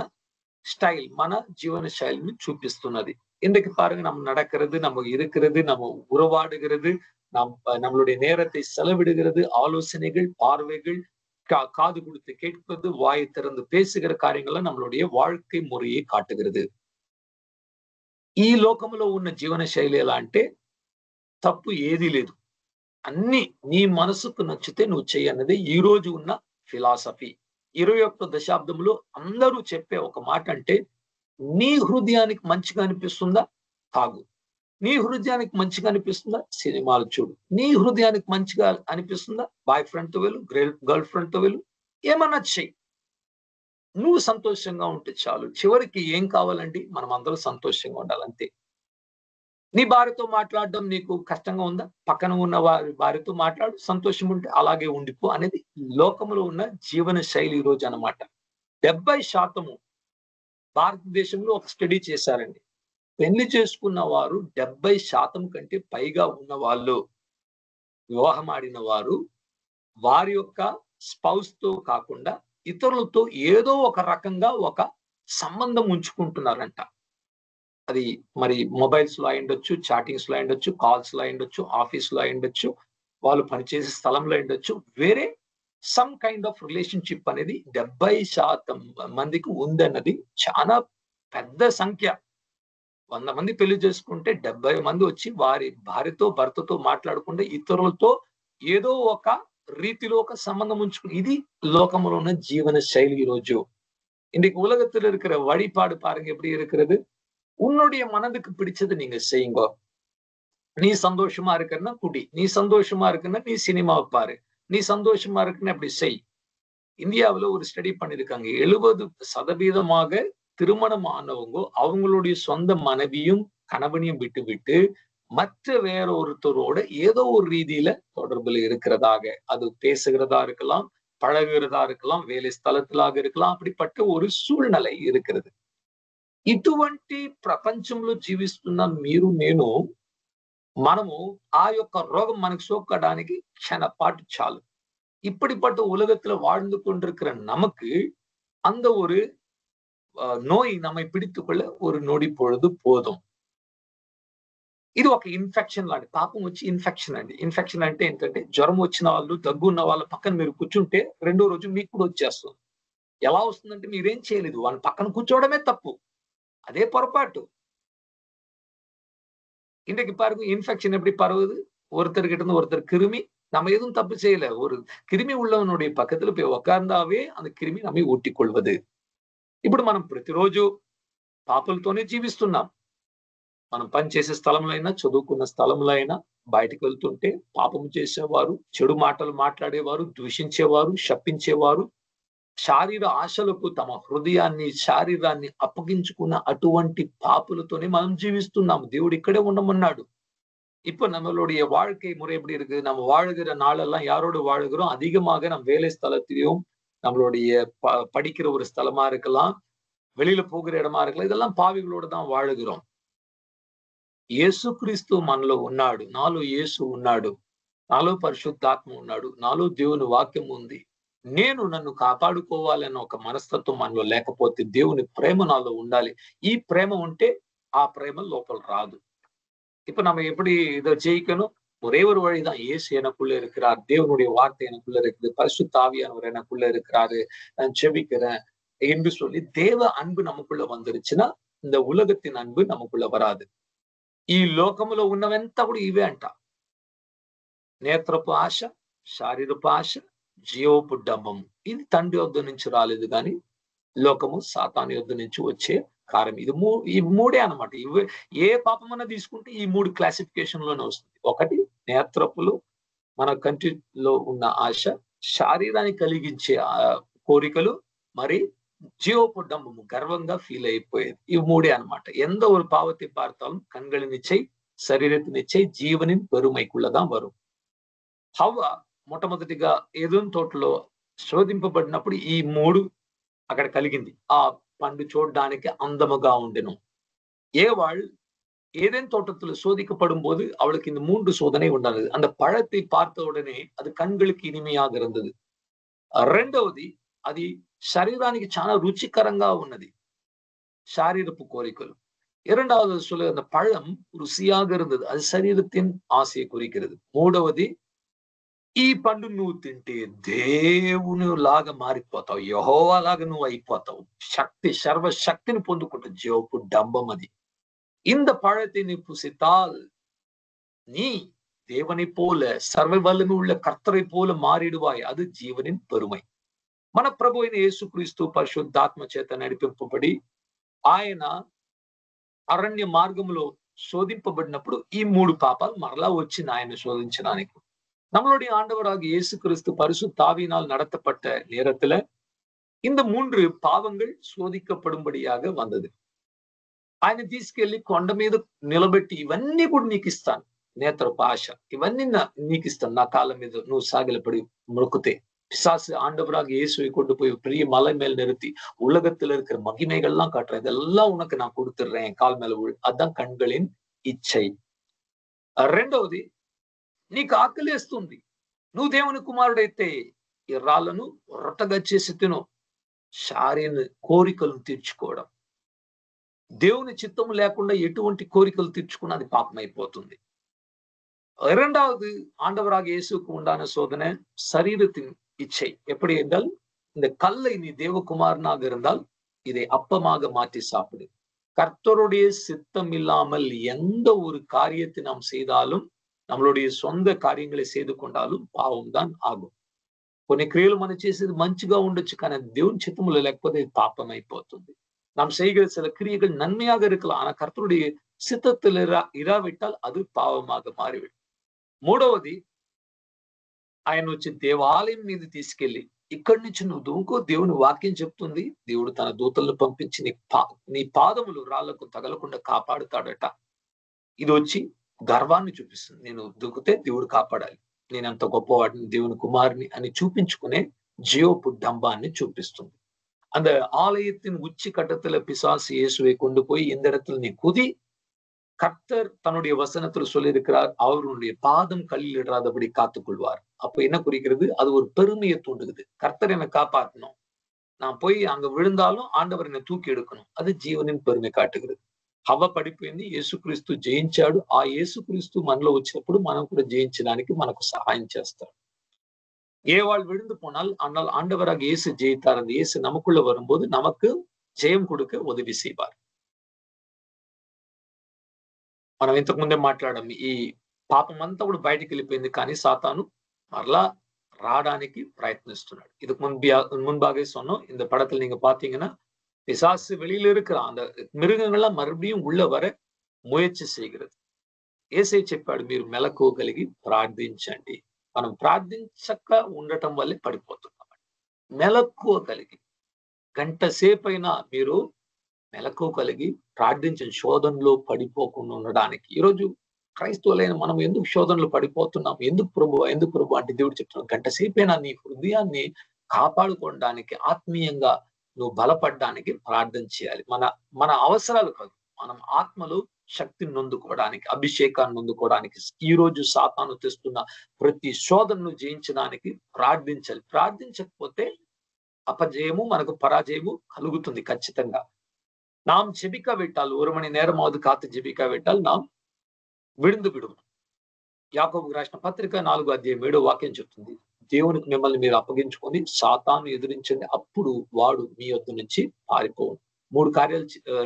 ஸ்டைல், మన జీవన శైలిని చూపిస్తున్నది. இன்றைக்கு பாருங்க, நம்ம நடக்கிறது, நம்ம இருக்கிறது, நம்ம உறவாடுகிறது, நம்மளுடைய நேரத்தை செலவிடுகிறது, ஆலோசனைகள், பார்வைகள், కాదు கொடுத்து கேட்பது, வாயை திறந்து பேசுகிற కార్యங்கள்லாம் நம்மளுடைய வாழ்க்கை ముறையை కాட்டுகிறது. ఈ లోకంలో ఉన్న జీవన శైలి ఎలా అంటే తప్పు ఏదీ లేదు, అన్ని నీ మనసుకు నచ్చితే నువ్వు చేయన్నది ఈ రోజు ఉన్న ఫిలాసఫీ. 21వ దశాబ్దంలో అందరూ చెప్పే ఒక మాట అంటే, నీ హృదయానికి మంచిగా అనిపిస్తుందా తాగు, నీ హృదయానికి మంచిగా అనిపిస్తుందా సినిమాలు చూడు, నీ హృదయానికి మంచిగా అనిపిస్తుందా బాయ్ ఫ్రెండ్ తో వెళ్ళు, గర్ల్ ఫ్రెండ్ తో వెళ్ళు, ఏమన్నా చెయ్యి, నువ్వు సంతోషంగా ఉంటే చాలు. చివరికి ఏం కావాలండి, మనం అందరూ సంతోషంగా ఉండాలంతే. నీ భార్యతో మాట్లాడడం నీకు కష్టంగా ఉందా, పక్కన ఉన్న భార్యతో మాట్లాడు, సంతోషం ఉంటే అలాగే ఉండిపో అనేది లోకంలో ఉన్న జీవన శైలి ఈ రోజు అన్నమాట. 70% భారతదేశంలో ఒక స్టడీ చేశారండి. పెళ్లి చేసుకున్న వారు 70% కంటే పైగా ఉన్న వాళ్ళు, వివాహం ఆడిన వారు వారి యొక్క స్పౌస్ తో కాకుండా ఇతరులతో ఏదో ఒక రకంగా ఒక సంబంధం ఉంచుకుంటున్నారంట. అది మరి మొబైల్స్ లో అయ్యుండొచ్చు, చాటింగ్స్ లో అయ్యుండొచ్చు, కాల్స్ లో అయ్యుండొచ్చు, ఆఫీస్ లో అయ్యుండొచ్చు, వాళ్ళు పనిచేసే స్థలంలో అయ్యుండొచ్చు, వేరే సమ్ కైండ్ ఆఫ్ రిలేషన్షిప్ అనేది 70% మందికి ఉందన్నది చాలా పెద్ద సంఖ్య. 100 మంది పెళ్లి చేసుకుంటే 70 మంది వచ్చి వారి భార్యతో భర్తతో మాట్లాడకుండా ఇతరులతో ఏదో ఒక రీతిలో ఒక సంబంధం ఉంచుకుని, ఇది లోకంలో ఉన్న జీవన శైలి. ఈ రోజు இன்றைக்கு உலகத்தில் இருக்கிற வழிபாடு பாருங்க எப்படி இருக்கிறது. உன்னுடைய மனதுக்கு பிடிச்சது நீங்க செய்யுங்க. நீ சந்தோஷமா இருக்குன்னா குடி, நீ சந்தோஷமா இருக்குன்னா நீ சினிமாவை பாரு, நீ சந்தோஷமா இருக்குன்னு அப்படி செய். இந்தியாவில் ஒரு ஸ்டடி பண்ணிருக்காங்க, 70% திருமணம் ஆனவங்க அவங்களுடைய சொந்த மனைவியும் கணவனையும் விட்டு விட்டு மற்ற வேற ஒருத்தரோட ஏதோ ஒரு ரீதியில தொடர்புல இருக்கிறதாக, அது பேசுகிறதா இருக்கலாம், பழகுகிறதா இருக்கலாம், வேலை స్థలத்திலாக இருக்கலாம், அப்படிப்பட்ட ஒரு సూழ்நிலை இருக்கிறது. ఇటువంటి ప్రపంచంలో జీవిస్తున్న మీరు నేను మనము ఆ యొక్క రోగం మనకు సోకడానికి క్షణపాటు చాలు. இப்படிப்பட்ட உலகத்துல வாழ்ந்து கொண்டிருக்கிற நமக்கு அந்த ஒரு நோய் நம்மை பிடித்துக்கொள்ள ஒரு நொடி பொழுது போதும். ఇది ఒక ఇన్ఫెక్షన్ లాంటి, పాపం వచ్చి ఇన్ఫెక్షన్ అండి. ఇన్ఫెక్షన్ అంటే ఏంటంటే, జ్వరం వచ్చిన వాళ్ళు, దగ్గు ఉన్న వాళ్ళ పక్కన మీరు కూర్చుంటే 2వ రోజు మీకు కూడా వచ్చేస్తుంది. ఎలా వస్తుందంటే మీరేం చేయలేదు, వాళ్ళ పక్కన కూర్చోవడమే తప్పు, அதே பொறுப்பாட்டு. இன்றைக்கு பாருங்க, இன்ஃபெக்ஷன் எப்படி பரவுது, ஒருத்தர்கிட்ட இருந்து ஒருத்தர் கிருமி, நம்ம எதுவும் தப்பு செய்யல, ஒரு கிருமி உள்ளவனுடைய பக்கத்துல போய் உட்கார்ந்தாவே அந்த கிருమి நம்மை ఒట్టికొల్వదు. ఇప్పుడు మనం ప్రతిరోజు పాపలతోనే జీవిస్తున్నాం. మనం పనిచేసే స్థలంలో అయినా, చదువుకున్న స్థలంలో అయినా, బయటకు వెళ్తుంటే పాపం చేసేవారు, చెడు మాటలు మాట్లాడేవారు, దూషించేవారు, శపించేవారు, శారీర ఆశలకు తమ హృదయాన్ని, శారీరాన్ని అప్పగించుకున్న అటువంటి పాపులతోనే మనం జీవిస్తున్నాము. దేవుడు ఇక్కడే ఉండమన్నాడు. இப்ப நம்மளுடைய வாழ்க்கை முறை எப்படி இருக்கு? நம்ம வாழுகிற நாளெல்லாம் யாரோடு வாழுகிறோம்? அதிகமாக நம் வேலை ஸ்தலத்திலையும், நம்மளுடைய படிக்கிற ஒரு ஸ்தலமா இருக்கலாம், வெளியில போகிற இடமா இருக்கலாம், இதெல்லாம் பாவிகளோடு தான் வாழுகிறோம். యేసు క్రీస్తు మనలో ఉన్నాడు, నాలో యేసు ఉన్నాడు, నాలో పరిశుద్ధాత్మ ఉన్నాడు, నాలో దేవుని వాక్యం ఉంది. నేను నన్ను కాపాడుకోవాలన్న ఒక మనస్తత్వం మనలో లేకపోతే దేవుని ప్రేమ నాలో ఉండాలి. ఈ ప్రేమ ఉంటే ఆ ప్రేమ లోపల రాదు. இப்ப நம்ம எப்படி இதை ஜெயிக்கணும்? ஒரே ஒரு வழிதான். இயேசு எனக்குள்ள இருக்கிறார், தேவனுடைய வார்த்தை எனக்குள்ள இருக்குது, பரிசுத்த ஆவியானவர் எனக்குள்ள இருக்கிறாரு, நான் செபிக்கிறேன் என்று சொல்லி தேவ அன்பு நமக்குள்ள வந்துருச்சுன்னா இந்த உலகத்தின் அன்பு நமக்குள்ள வராது. ఈ లోకములో ఉన్నవంతా కూడా ఇవే అంట. నేత్రపు ఆశ, శారీరపు ఆశ, జీవపు డంబము. ఇది తండ్రి వద్ద నుంచి రాలేదు కానీ లోకము సాతాను యొద్ద నుంచి వచ్చే కారం. ఈ మూడే అన్నమాట. ఇవే ఏ పాపమన్నా తీసుకుంటే ఈ 3 క్లాసిఫికేషన్ లోనే వస్తుంది. ఒకటి నేత్రపులు, మన కంటిలో ఉన్న ఆశ, శారీరాన్ని కలిగించే కోరికలు, మరి ஜீவப்பு டம்பம் கர்வங்கா ஃபீல் ஆயிப்போயது. இவ் மூடே அனమాట. எந்த ஒரு பாவத்தை பார்த்தாலும் கண்களின் நிச்சை, శరీరத்தின் నిశ్చై, జీవనిன் పెరుమైకుள்ளதான் వரும். హవ్వ మొట్టమొదటిగా ఏదెన్ తోటలో శోధింపబడినప్పుడు ఈ 3 అక్కడ కలిగింది. ఆ పండు చూడడానికి అందముగా ఉండెను. ஏவாள் ஏதேன் தோட்டத்தில் சோதிக்கப்படும் போது அவளுக்கு இந்த 3 சோதனை உண்டானது. அந்த பழத்தை பார்த்த உடனே அது கண்களுக்கு இனிமையாக இருந்தது. రెండవది అది శరీరానికి చాలా రుచికరంగా ఉన్నది, శారీరపు కోరికలు. இரண்டாவது சொல்ல அந்த பழம் ருசியாக இருந்தது, அது శరీరத்தின் ఆశயை குறிக்கிறது. మూడవది ఈ పండు నువ్వు తింటే దేవుని లాగా మారిపోతావు, యెహోవా లాగా నువ్వు అయిపోతావు, శక్తి సర్వశక్తిని పొందుకుంటావు. జీవపు డంబం అది. இந்த பழத்தை நீ புசித்தால் நீ தேவனை போல சர்வ வல்லமை உள்ள கர்த்தரை போல மாறிடுவாய். அது జీవనిன் பெருமை. మన ప్రభు అయిన యేసుక్రీస్తు పరిశుద్ధాత్మ చేత నడిపింపబడి ఆయన అరణ్య మార్గంలో శోధింపబడినప్పుడు ఈ 3 పాపాలు మరలా వచ్చింది ఆయన శోధించడానికి. நம்மளுடைய ஆண்டவராக இயேசு கிறிஸ்து பரிசுத்த ஆவியினால் நடத்தப்பட்ட நேரத்துல இந்த 3 பாவங்கள் శోధింపబడుம்படியாக வந்தது. ఆయన తీసుకెళ్లి కొండ మీద నిలబెట్టి ఇవన్నీ కూడా నీకు ఇస్తాను, నేత్రపు ఆశ ఇవన్నీ నీకు ఇస్తాను, నా కాళ్ళ మీద నువ్వు సాగిలపడి మొక్కుతే. பிசாசு ஆண்டவராக இயேசுவை கொண்டு போய் பெரிய மலை மேல் நிறுத்தி உலகத்துல இருக்கிற மகிமைகள்லாம் காட்டுறேன், இதெல்லாம் உனக்கு நான் கொடுத்துடுறேன், கால் மேல அதான் కண்களின் ఇచ్చై. రెండవది నీకు ఆకలిస్తుంది, నువ్వు దేవుని కుమారుడైతే ఈ రాళ్ళను రొట్టగా చేసి తిను. శారీర కోరికలను తీర్చుకోవడం, దేవుని చిత్తము లేకుండా ఎటువంటి కోరికలు తీర్చుకున్నా అది పాపం అయిపోతుంది. இரண்டாவது ஆண்டவராக இயேசுக்கு உண்டான சோதனை சரீரத்தின் இச்சை. எப்படி என்றால், இந்த கல்லை நீ தேவகுமாரனாக இருந்தால் இதை அப்பமாக மாற்றி சாப்பிடு. கர்த்தருடைய சித்தம் இல்லாமல் எந்த ஒரு காரியத்தை நாம் செய்தாலும், நம்மளுடைய సొంత కార్యங்களை செய்து கொண்டாலும் పాపం தான் ఆகும். కొన్ని క్రియలు మనం చేసేది మంచిగా ఉండొచ్చు, కానీ దేవుని చిత్తములో లేకపోతే పాపం అయిపోతుంది. நாம் செய்கிற சில கிரியைகள் நன்மையாக இருக்கலாம், ஆனா கர்த்தருடைய சித்தத்தில் இராவிட்டால் அது పాపமாக మారివిடும். మూడవది ఆయన వచ్చి దేవాలయం మీద తీసుకెళ్లి ఇక్కడి నుంచి నువ్వు దూకో, దేవుని వాక్యం చెప్తుంది, దేవుడు తన దూతలను పంపించి నీ పాదములు రాళ్లకు తగలకుండా కాపాడుతాడట. ఇది వచ్చి గర్వాన్ని చూపిస్తుంది. నేను దూకితే దేవుడు కాపాడాలి, నేనంత గొప్పవాడిని, దేవుని కుమారుని అని చూపించుకునే జీవపు డంబాన్ని చూపిస్తుంది. அந்த ஆலயத்தின் உச்சி கட்டத்துல பிசாசு இயேசுவை கொண்டு போய் இந்த இடத்துல நீ குதி, கர்த்தர் தன்னுடைய வசனத்தில் சொல்லி இருக்கிறார், அவருடைய பாதம் கல்லில் இடாதபடி காத்துக்கொள்வார். அப்ப என்ன குறிக்கிறது? அது ஒரு பெருமையை தூண்டுகிறது. கர்த்தர் என்னை காப்பாற்றணும், நான் போய் அங்க விழுந்தாலும் ஆண்டவர் என்னை தூக்கி எடுக்கணும், அது జీవనిன் பெருமை కాட்டுகிறது. హవ్వ పడిపోయింది, యేసుక్రీస్తు జయించాడు. ఆ యేసుక్రీస్తు మనలో వచ్చినప్పుడు మనం కూడా జయించడానికి మనకు సహాయం చేస్తాడు. ஏவாள் விழுந்து போனால் ஆனால் ஆண்டவராக இயேசு ஜெயித்தார். அந்த இயேசு நமக்குள்ள வரும்போது நமக்கு ஜெயம் கொடுக்க உதவி செய்வார். మనం ఇంతకు ముందే మాట్లాడాం, ఈ పాపం అంతా కూడా బయటికి వెళ్ళిపోయింది, కానీ సాతాను మరలా రావడానికి ప్రయత్నిస్తున్నాడు. இதுக்கு முன்பாக சொன்னோம், இந்த படத்துல நீங்க பாத்தீங்கன்னா பிசாசு வெளியில இருக்கிற அந்த மிருகங்கள்லாம் மறுபடியும் உள்ள வர முயற்சி செய்கிறது. యేసే చెప్పాడు, మీరు మెలకువ కలిగి ప్రార్థించండి. మనం ప్రార్థించక ఉండటం వల్లే పడిపోతున్నాం. మెలకువ కలిగి గంట సేపైనా మీరు మెలకువ కలిగి ప్రార్థించండి, శోధనలో పడిపోకుండా ఉండడానికి. ఈరోజు క్రైస్తవులైన మనం ఎందుకు శోధనలు పడిపోతున్నాం? ఎందుకు ప్రభు అంటే దేవుడు చెప్తున్నాడు, గంట సేపైనా నీ హృదయాన్ని కాపాడుకోవడానికి, ఆత్మీయంగా నువ్వు బలపడడానికి ప్రార్థన చేయాలి. మన అవసరాలు కాదు, మనం ఆత్మలో శక్తిని నొందుకోవడానికి, అభిషేకాన్ని నొందుకోవడానికి, ఈ రోజు సాతాను తెస్తున్న ప్రతి శోధనను జయించడానికి ప్రార్థించాలి. ప్రార్థించకపోతే అపజయము, మనకు పరాజయము కలుగుతుంది ఖచ్చితంగా. நாம் ஜெபிக்காவிட்டால் 1 மணி நேரமாவது காத்து ஜெபிக்காவிட்டால் நாம் విడుందు విడుము. యాకోబుకు రాసిన పత్రిక 4:7 వాక్యం చెప్తుంది, దేవునికి మిమ్మల్ని మీరు అప్పగించుకొని సాతాను ఎదిరించండి, అప్పుడు వాడు మీ యొద్ద నుంచి పారిపోవు.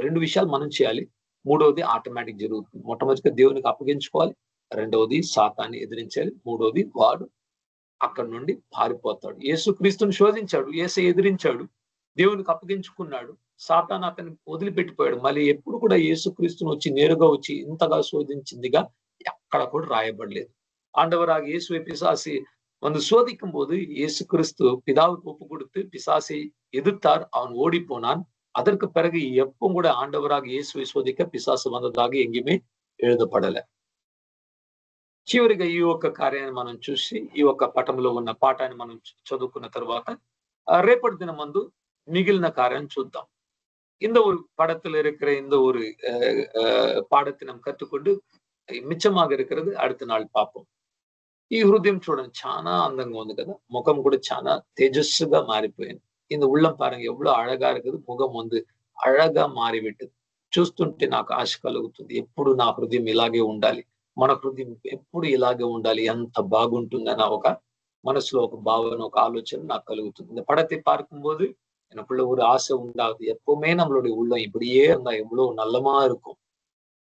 2 విషయాలు మనం చేయాలి. మూడవది ఆటోమేటిక్ జరుగుతుంది. మొట్టమొదటిగా దేవునికి అప్పగించుకోవాలి, రెండవది సాతాన్ని ఎదిరించాలి, మూడవది వాడు అక్కడి నుండి పారిపోతాడు. యేసుక్రీస్తుని శోధించాడు, యేసే ఎదిరించాడు, దేవునికి అప్పగించుకున్నాడు, సాతాను అతన్ని వదిలిపెట్టిపోయాడు. మళ్ళీ ఎప్పుడు కూడా యేసుక్రీస్తుని వచ్చి నేరుగా వచ్చి ఇంతగా శోధించిందిగా ఎక్కడ కూడా రాయబడలేదు. ஆண்டவராக இயேசுவை பிசாசு வந்து சோதிக்கும் போது இயேசு கிறிஸ்து பிதாவுக்கு ஒப்பு கொடுத்து பிசாசை எதிர்த்தார், அவன் ஓடி போனான். அதற்கு பிறகு எப்பவும் கூட ஆண்டவராக இயேசுவை శోధిக்க పిశాసు వந்ததாக எங்கேயுமே எழுதப்படல. చివరిగా ఈ ఒక్క కార్యాన్ని మనం చూసి, ఈ ఒక్క పటంలో ఉన్న పాఠాన్ని మనం చదువుకున్న తర్వాత రేపటి దినమందు మిగిలిన కార్యాన్ని చూద్దాం. இந்த ஒரு படத்துல இருக்கிற இந்த ஒரு பாடத்தை நாம் కట్టుకొంటూ మిచ్చமாக இருக்கிறது அடுத்த நாள் பார்ப்போம். ఈ హృదయం చూడండి, చాలా అందంగా ఉంది కదా, ముఖం కూడా చాలా తేజస్సుగా మారిపోయింది. இந்த உள்ளம் பாருங்க எவ்வளவு అழగా இருக்குது, ముఖం வந்து అழగా మారివిట్టదు. చూస్తుంటే నాకు ఆశ కలుగుతుంది, ఎప్పుడు నా హృదయం ఇలాగే ఉండాలి, మన హృదయం ఎప్పుడు ఇలాగే ఉండాలి, ఎంత బాగుంటుందన్న ఒక మనసులో ఒక భావన, ఒక ఆలోచన నాకు కలుగుతుంది. இந்த படத்தை பார்க்கும்போது எனக்குள்ள ஒரு ஆசை உண்டாகுது, எப்பவுமே நம்மளுடைய உள்ளம் இப்படியே இருந்தா எவ்வளவு நல்லமா இருக்கும்.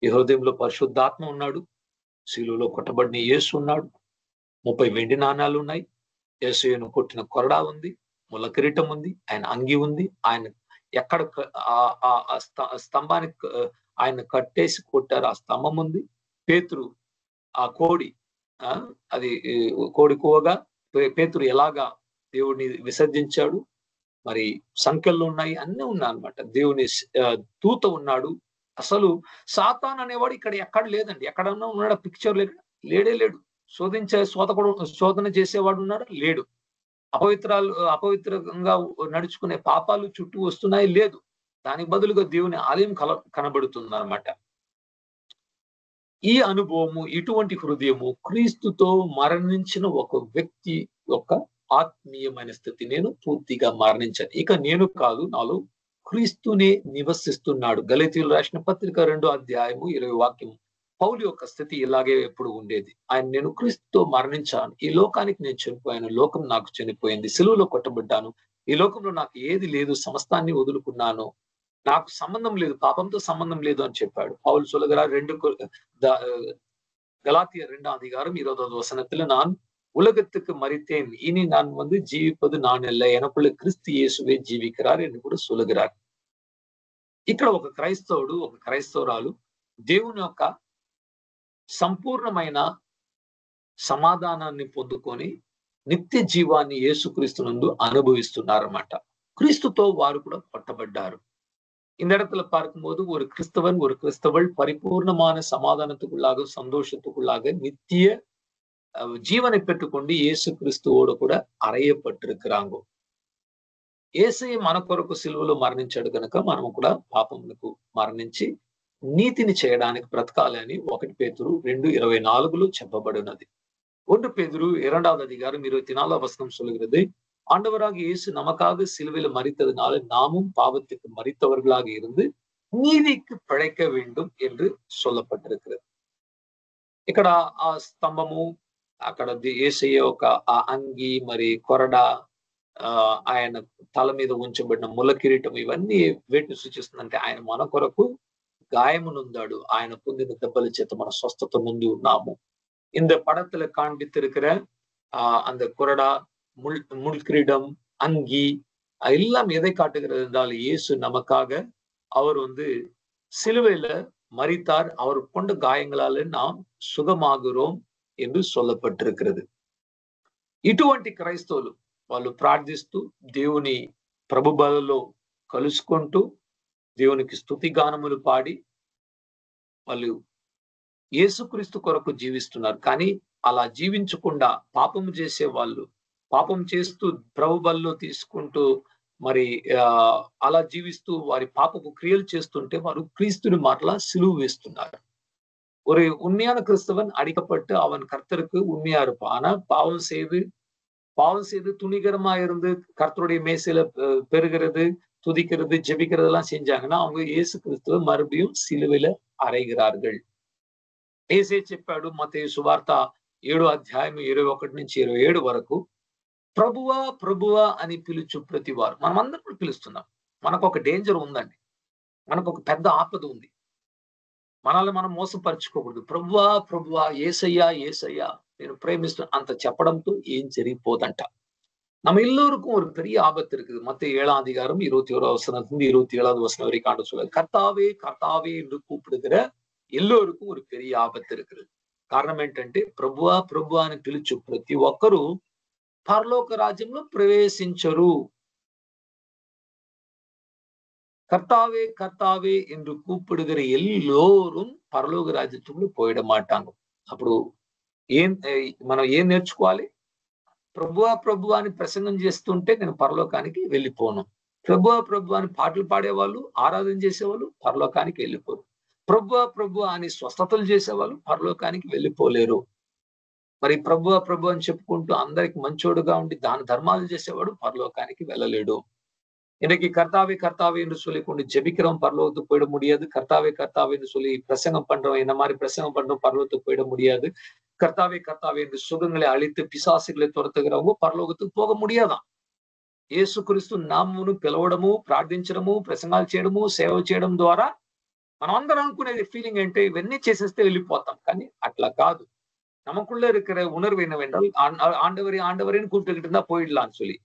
ఈ హృదయంలో పరిశుద్ధాత్మ ఉన్నాడు, శిలువలో కొట్టబడిన యేసు ఉన్నాడు, 30 వెండి నాణాలు ఉన్నాయి, యేసును కొట్టిన కొరడా ఉంది, ముళ్ళ కిరీటం ఉంది, ఆయన అంగి ఉంది, ఆయన ఎక్కడ స్తంభానికి ఆయన కట్టేసి కొట్టారు, ఆ స్తంభం ఉంది. పేతురు ఆ కోడి అది కోడి కోవగా పేతురు ఎలాగా దేవుడిని విసర్జించాడు, మరి సంఖ్యలు ఉన్నాయి, అన్నీ ఉన్నాయి అన్నమాట. దేవుని దూత ఉన్నాడు. అసలు సాతాన్ అనేవాడు ఇక్కడ ఎక్కడ లేదండి. ఎక్కడన్నా ఉన్నాడా? పిక్చర్ లేడే లేడు. శోధన చేసేవాడు ఉన్నాడా? లేడు. అపవిత్రంగా నడుచుకునే పాపాలు చుట్టూ వస్తున్నాయి? లేదు. దానికి బదులుగా దేవుని ఆలయం కనబడుతుంది అన్నమాట. ఈ అనుభవము, ఇటువంటి హృదయము క్రీస్తుతో మరణించిన ఒక వ్యక్తి యొక్క ఆత్మీయమైన స్థితి. నేను పూర్తిగా మరణించాను, ఇక నేను కాదు, నాలో క్రీస్తునే నివసిస్తున్నాడు. గలతీయులు రాసిన పత్రిక 2:20 వాక్యం. పౌలు యొక్క స్థితి ఇలాగే ఎప్పుడు ఉండేది. నేను క్రీస్తుతో మరణించాను, ఈ లోకానికి నేను చనిపోయాను, లోకం నాకు చనిపోయింది, సిలువలో కొట్టబడ్డాను, ఈ లోకంలో నాకు ఏది లేదు, సమస్తాన్ని వదులుకున్నాను, నాకు సంబంధం లేదు, పాపంతో సంబంధం లేదు అని చెప్పాడు పౌలు சொல்லுகிறார். கலாத்தியர் 2:20 நான் உலகத்துக்கு மரித்தேன், இனி நான் జీవిப்பது நான் அல்ல, எனக்குள்ள క్రీస్తు యేసువే జీవిக்கிறார் అని కూడా சொல்லுகிறார். ఇక్కడ ఒక క్రైస్తవుడు, ఒక క్రైస్తవురాలు దేవుని యొక్క సంపూర్ణమైన సమాధానాన్ని పొందుకొని నిత్య జీవాన్ని యేసుక్రీస్తునందు అనుభవిస్తున్నారన్నమాట. క్రీస్తుతో వారు కూడా కొట్టబడ్డారు. இந்த இடத்துல பார்க்கும்போது ஒரு கிறிஸ்தவன், ஒரு கிறிஸ்தவள் பரிபூர்ணமான சமாதானத்துக்குள்ளாக, சந்தோஷத்துக்குள்ளாக நித்திய జీవனை పెట్టుకొని యేసు క్రీస్తుவோடு కూడా అరయపట్టిరుక్கிறாங்க. యేసయ్య మన కొరకు సిలువలో మరణించాడు కనుక మనం కూడా పాపములకు మరణించి నీతిని చేయడానికి బ్రతకాలని 1 పేతురు 2:24 చెప్పబడినది. 1 பேதுரு 2:24 சொல்லுகிறது, ஆண்டவராக இயேசு நமக்காக சிலுவையில் மரித்ததினால நாமும் பாவத்துக்கு மரித்தவர்களாக இருந்து நீதிக்கு பிழைக்க வேண்டும் என்று சொல்லப்பட்டிருக்கிறது. ఇక్కడ ఆ స్తంభము, అక్కడ యేసయ్య ఒక ఆ అంగి, మరి కొరడ, ఆయన తల మీద ఉంచబడిన ముళ్ళ కిరీటం, ఇవన్నీ వేటిని సూచిస్తుందంటే ఆయన మన కొరకు గాయమునుందాడు, ఆయన పొందిన దెబ్బల చేత మన స్వస్థత నుండి ఉన్నాము. இந்த படத்துல காண்பித்திருக்கிற அந்த கொரடா, முள் கிரீடம், அங்கி எல்லாம் எதை காட்டுகிறது என்றால், இயேசு நமக்காக அவர் சிலுவையில மரித்தார், அவர் கொண்ட காயங்களால நாம் சுகமாகிறோம் என்று சொல்லப்பட்டிருக்கிறது. ఇటువంటి క్రైస్తవులు వాళ్ళు ప్రార్థిస్తూ దేవుని ప్రభు బలలో కలుసుకుంటూ దేవునికి స్తుతి గానములు పాడి వాళ్ళు యేసుక్రీస్తు కొరకు జీవిస్తున్నారు. కానీ అలా జీవించకుండా పాపము చేసే వాళ్ళు, పాపం చేస్తూ ప్రభు బలలో తీసుకుంటూ మరి అలా జీవిస్తూ వారి పాపపు క్రియలు చేస్తుంటే వారు క్రీస్తుని మరలా సిలువ వేస్తున్నారు. ஒரு உண்மையான கிறிஸ்தவன் அடிக்கப்பட்டு அவன் கர்த்தருக்கு உண்மையா இருப்பான். ஆனா பாவம் செய்து துணிகரமா இருந்து கர்த்தருடைய மேசையில பெறுகிறது, துதிக்கிறது, ஜெபிக்கிறது எல்லாம் செஞ்சாங்கன்னா அவங்க இயேசு கிறிஸ்துவ மறுபடியும் సిలువలో అరేగిరాர்கள். యేసే చెప్పాడు మత్తయి సువార్త 7వ అధ్యాయం 21 నుంచి 27 వరకు, ప్రభువా ప్రభువా అని పిలుచు ప్రతి వారు. మనం అందరం పిలుస్తున్నాం. మనకు ఒక డేంజర్ ఉందండి, మనకు ఒక పెద్ద ఆపద ఉంది. మనల్ని మనం మోసపరుచుకోకూడదు. ప్రభువా ప్రభువా, యేసయ్యా యేసయ్యా నేను ప్రేమిస్తున్నా అంత చెప్పడంతో ఏం జరిగిపోదంట. நம்ம எல்லோருக்கும் ஒரு பெரிய ஆபத்து இருக்குது. மத்தேயு 7ஆம் அதிகாரம் 21வது வசனத்திலிருந்து 27வது வசனம் வரை காண்ட சொல்ல, కర్తావే కర్తావే என்று கூப்பிடுகிற ఎల్లోరుకు ஒரு పెரிய ఆపత్తు இருக்குது. కారణం ఏంటంటే ప్రభువా ప్రభువా అని పిలుచు ప్రతి ఒక్కరూ పరలోక రాజ్యంలో ప్రవేశించరు. கர்த்தாவே கர்த்தாவே என்று கூப்பிடுகிற எல்லோரும் పరలోక రాజ్యத்துக்குள்ள పోయిడ మాటాంగ. అప్పుడు మనం ఏం నేర్చుకోవాలి? ప్రభువా ప్రభువా అని ప్రసంగం చేస్తుంటే నేను పరలోకానికి వెళ్ళిపోను. ప్రభువా ప్రభువా అని పాటలు పాడేవాళ్ళు, ఆరాధన చేసేవాళ్ళు పరలోకానికి వెళ్ళిపోరు. ప్రభువా ప్రభువా అని స్వస్థతలు చేసేవాళ్ళు పరలోకానికి వెళ్ళిపోలేరు. మరి ప్రభువా ప్రభువా అని చెప్పుకుంటూ అందరికి మంచోడుగా ఉండి దాన ధర్మాలు చేసేవాడు పరలోకానికి వెళ్ళలేడు. இன்னைக்கு கர்த்தாவே கர்த்தாவே என்று சொல்லி கொண்டு ஜெபிக்கிறோம், பரலோகத்துக்கு போயிட முடியாது. கர்த்தாவே கர்த்தாவே என்று சொல்லி பிரசங்கம் பண்றோம், என்ன மாதிரி பிரசங்கம் பண்றோம், பரலோகத்துக்கு போயிட முடியாது. கர்த்தாவே கர்த்தாவே என்று சுகங்களை அழித்து பிசாசுகளை துரத்துகிறவங்க పరలోకத்துக்கு పోగ முடியாதான். యేసుక్రీస్తు నామమును పిలవడము, ప్రార్థించడము, ప్రసంగాలు చేయడము, సేవ చేయడం ద్వారా మనం అందరం అనుకునేది ఫీలింగ్ అంటే ఇవన్నీ చేసేస్తే వెళ్ళిపోతాం. కానీ అట్లా కాదు. நமக்குள்ள இருக்கிற உணர்வு என்னவென்றால் ஆண்டவரே ஆண்டவரேன்னு கூப்பிட்டுக்கிட்டு இருந்தா போயிடலாம்னு சொல்லி.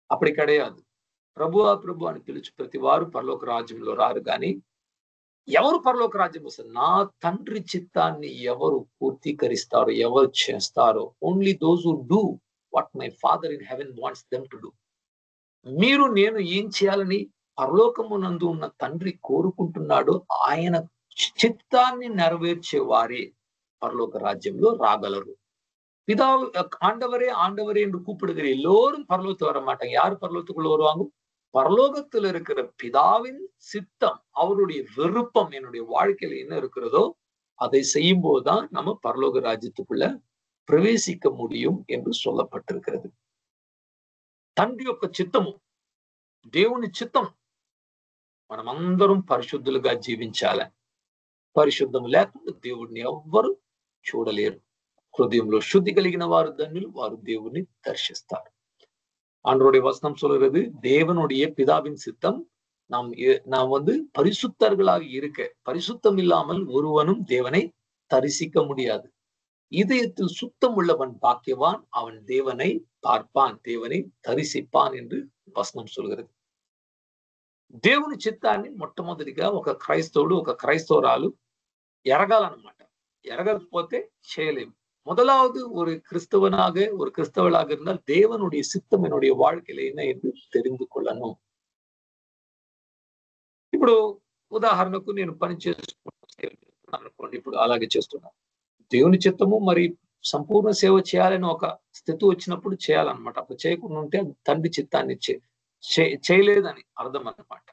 அப்படி கிடையாது. ప్రభువా ప్రభు అని పిలుచు ప్రతి వారు పరలోక రాజ్యంలో రారు. కానీ ఎవరు పరలోక రాజ్యం వస్తారు? నా తండ్రి చిత్తాన్ని ఎవరు పూర్తీకరిస్తారో, ఎవరు చేస్తారో, only those who do what my father in heaven wants them to do. మీరు నేను ఏం చేయాలని పరలోకమునందు ఉన్న తండ్రి కోరుకుంటున్నాడో ఆయన చిత్తాన్ని నెరవేర్చే వారే పరలోక రాజ్యంలో రాగలరు. பிதாவு ஆண்டவரே ஆண்டவரே என்று கூப்பிடுகிற எல்லோரும் பரலோகத்துக்கு வர மாட்டாங்க. யாரு பரலோகத்துக்குள்ள வருவாங்க? பரலோகத்துல இருக்கிற பிதாவின் சித்தம், அவருடைய விருப்பம் என்னுடைய வாழ்க்கையில என்ன இருக்கிறதோ அதை செய்யும் போதுதான் நம்ம பரலோக రాజ్యத்துக்குள்ள ప్రవేశిக்க முடியும் என்று சொல்லப்பட்டிருக்கிறது. తండ్రి యొక్క చిత్తము, దేవుని చిత్తం మనమందరం పరిశుద్ధులుగా జీవించాలి. పరిశుద్ధం లేకుండా దేవుడిని ఎవ్వరు చూడలేరు. హృదయంలో శుద్ధి కలిగిన వారు ధన్యులు, వారు దేవుని దర్శిస్తారు. ஆண்டவருடைய வசனம் சொல்கிறது, தேவனுடைய பிதாவின் சித்தம் நாம் பரிசுத்தர்களாக இருக்க. பரிசுத்தம் இல்லாமல் ஒருவனும் தேவனை தரிசிக்க முடியாது. இதயத்தில் சுத்தம் உள்ளவன் பாக்கியவான், அவன் தேவனை பார்ப்பான், தேவனை தரிசிப்பான் என்று వచనం சொல்கிறது. దేవుని చిత్తాన్ని మొట్టమొదటిగా ఒక క్రైస్తవుడు, ఒక క్రైస్తవురాలు ఎరగాలన్నమాట. ఎరగకపోతే చేయలేము. முதலாவது ஒரு கிறிஸ்தவளாக இருந்தால் தேவனுடைய சித்தம் என்னுடைய வாழ்க்கையில என்ன என்று தெரிந்து కొள்ளணும். ఇప్పుడు ఉదాహరణకు నేను పని చేస్తున్నాను అనుకోండి, ఇప్పుడు అలాగే చేస్తున్నాను. దేవుని చిత్తము మరి సంపూర్ణ సేవ చేయాలని ఒక స్థితి వచ్చినప్పుడు చేయాలన్నమాట. అప్పుడు చేయకుండా ఉంటే తండ్రి చిత్తాన్ని చేయలేదని అర్థం అన్నమాట.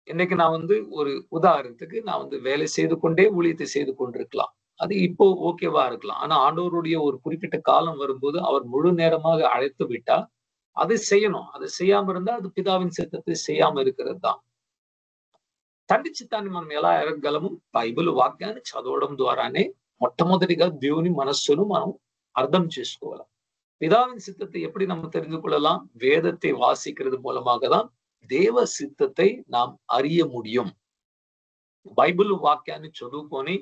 இன்னைக்கு நான் ஒரு உதாரணத்துக்கு நான் வேலை செய்து கொண்டே ஊழியத்தை செய்து கொண்டிருக்கலாம். அது இப்போ ஓகேவா இருக்கலாம். ஆனா ஆண்டவருடைய ஒரு குறிப்பிட்ட காலம் வரும்போது அவர் முழு நேரமாக அழைத்து விட்டா அதை செய்யணும். அதை செய்யாம இருந்தா அது పిதாவின் చిత్తத்தை செய்யாம இருக்கிறது தான். తండ్రి చిత్తాన్ని మనం ఎలా ఎరగగలము? బైబిల్ వాక్యాన్ని చదవడం ద్వారానే మొట్టమొదటిగా దేవుని మనస్సును మనం అర్థం చేసుకోవాలి. పిதாவின் சித்தத்தை எப்படி நம்ம தெரிந்து கொள்ளலாம்? வேதத்தை வாசிக்கிறது மூலமாக தான் దేవ సిద్ధத்தை நாம் அறிய முடியும். బైబిల్ వాక్యాన్ని చదువుకొని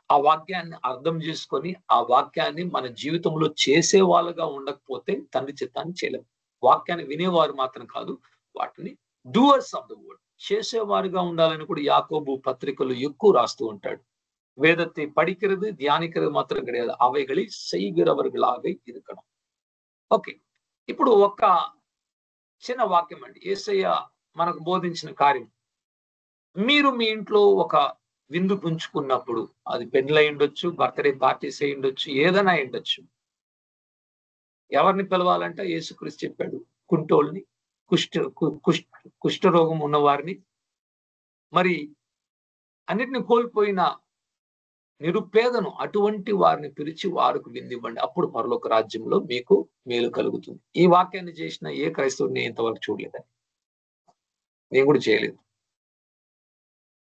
ఆ వాక్యాన్ని అర్థం చేసుకొని ఆ వాక్యాన్ని మన జీవితంలో చేసే వాళ్ళగా ఉండకపోతే తండ్రి చిత్తాన్ని చేయలేము. వాక్యాన్ని వినేవారు మాత్రం కాదు, వాటిని డూవర్స్ ఆఫ్ ద వర్డ్, చేసేవారుగా ఉండాలని కూడా యాకోబు పత్రికలు ఎక్కువ రాస్తూ ఉంటాడు. வேதத்தை படிக்கிறது தியானிக்கிறது మాత్రం கிடையாது, அவைகளை செய்கிறவர்களாக இருக்கணும். ఓకే, ఇప్పుడు ఒక చిన్న వాక్యం అండి. యేసయ్య మనకు బోధించిన కార్యం, మీరు మీ ఇంట్లో ఒక విందు పుంజుకున్నప్పుడు, అది పెళ్ళి ఉండొచ్చు, బర్త్డే పార్టీస్ అయి ఉండొచ్చు, ఏదైనా ఉండొచ్చు, ఎవరిని పిలవాలంటే యేసుక్రీస్తు చెప్పాడు, కుంటోల్ని, కుష్ఠరోగం ఉన్న వారిని, మరి అన్నిటిని కోల్పోయిన నిరుపేదను, అటువంటి వారిని పిలిచి వారికి విందివ్వండి, అప్పుడు పరలోక రాజ్యంలో మీకు మేలు కలుగుతుంది. ఈ వాక్యాన్ని చేసిన ఏ క్రైస్తవుని ఇంతవరకు చూడలేదని, నేను కూడా చేయలేదు.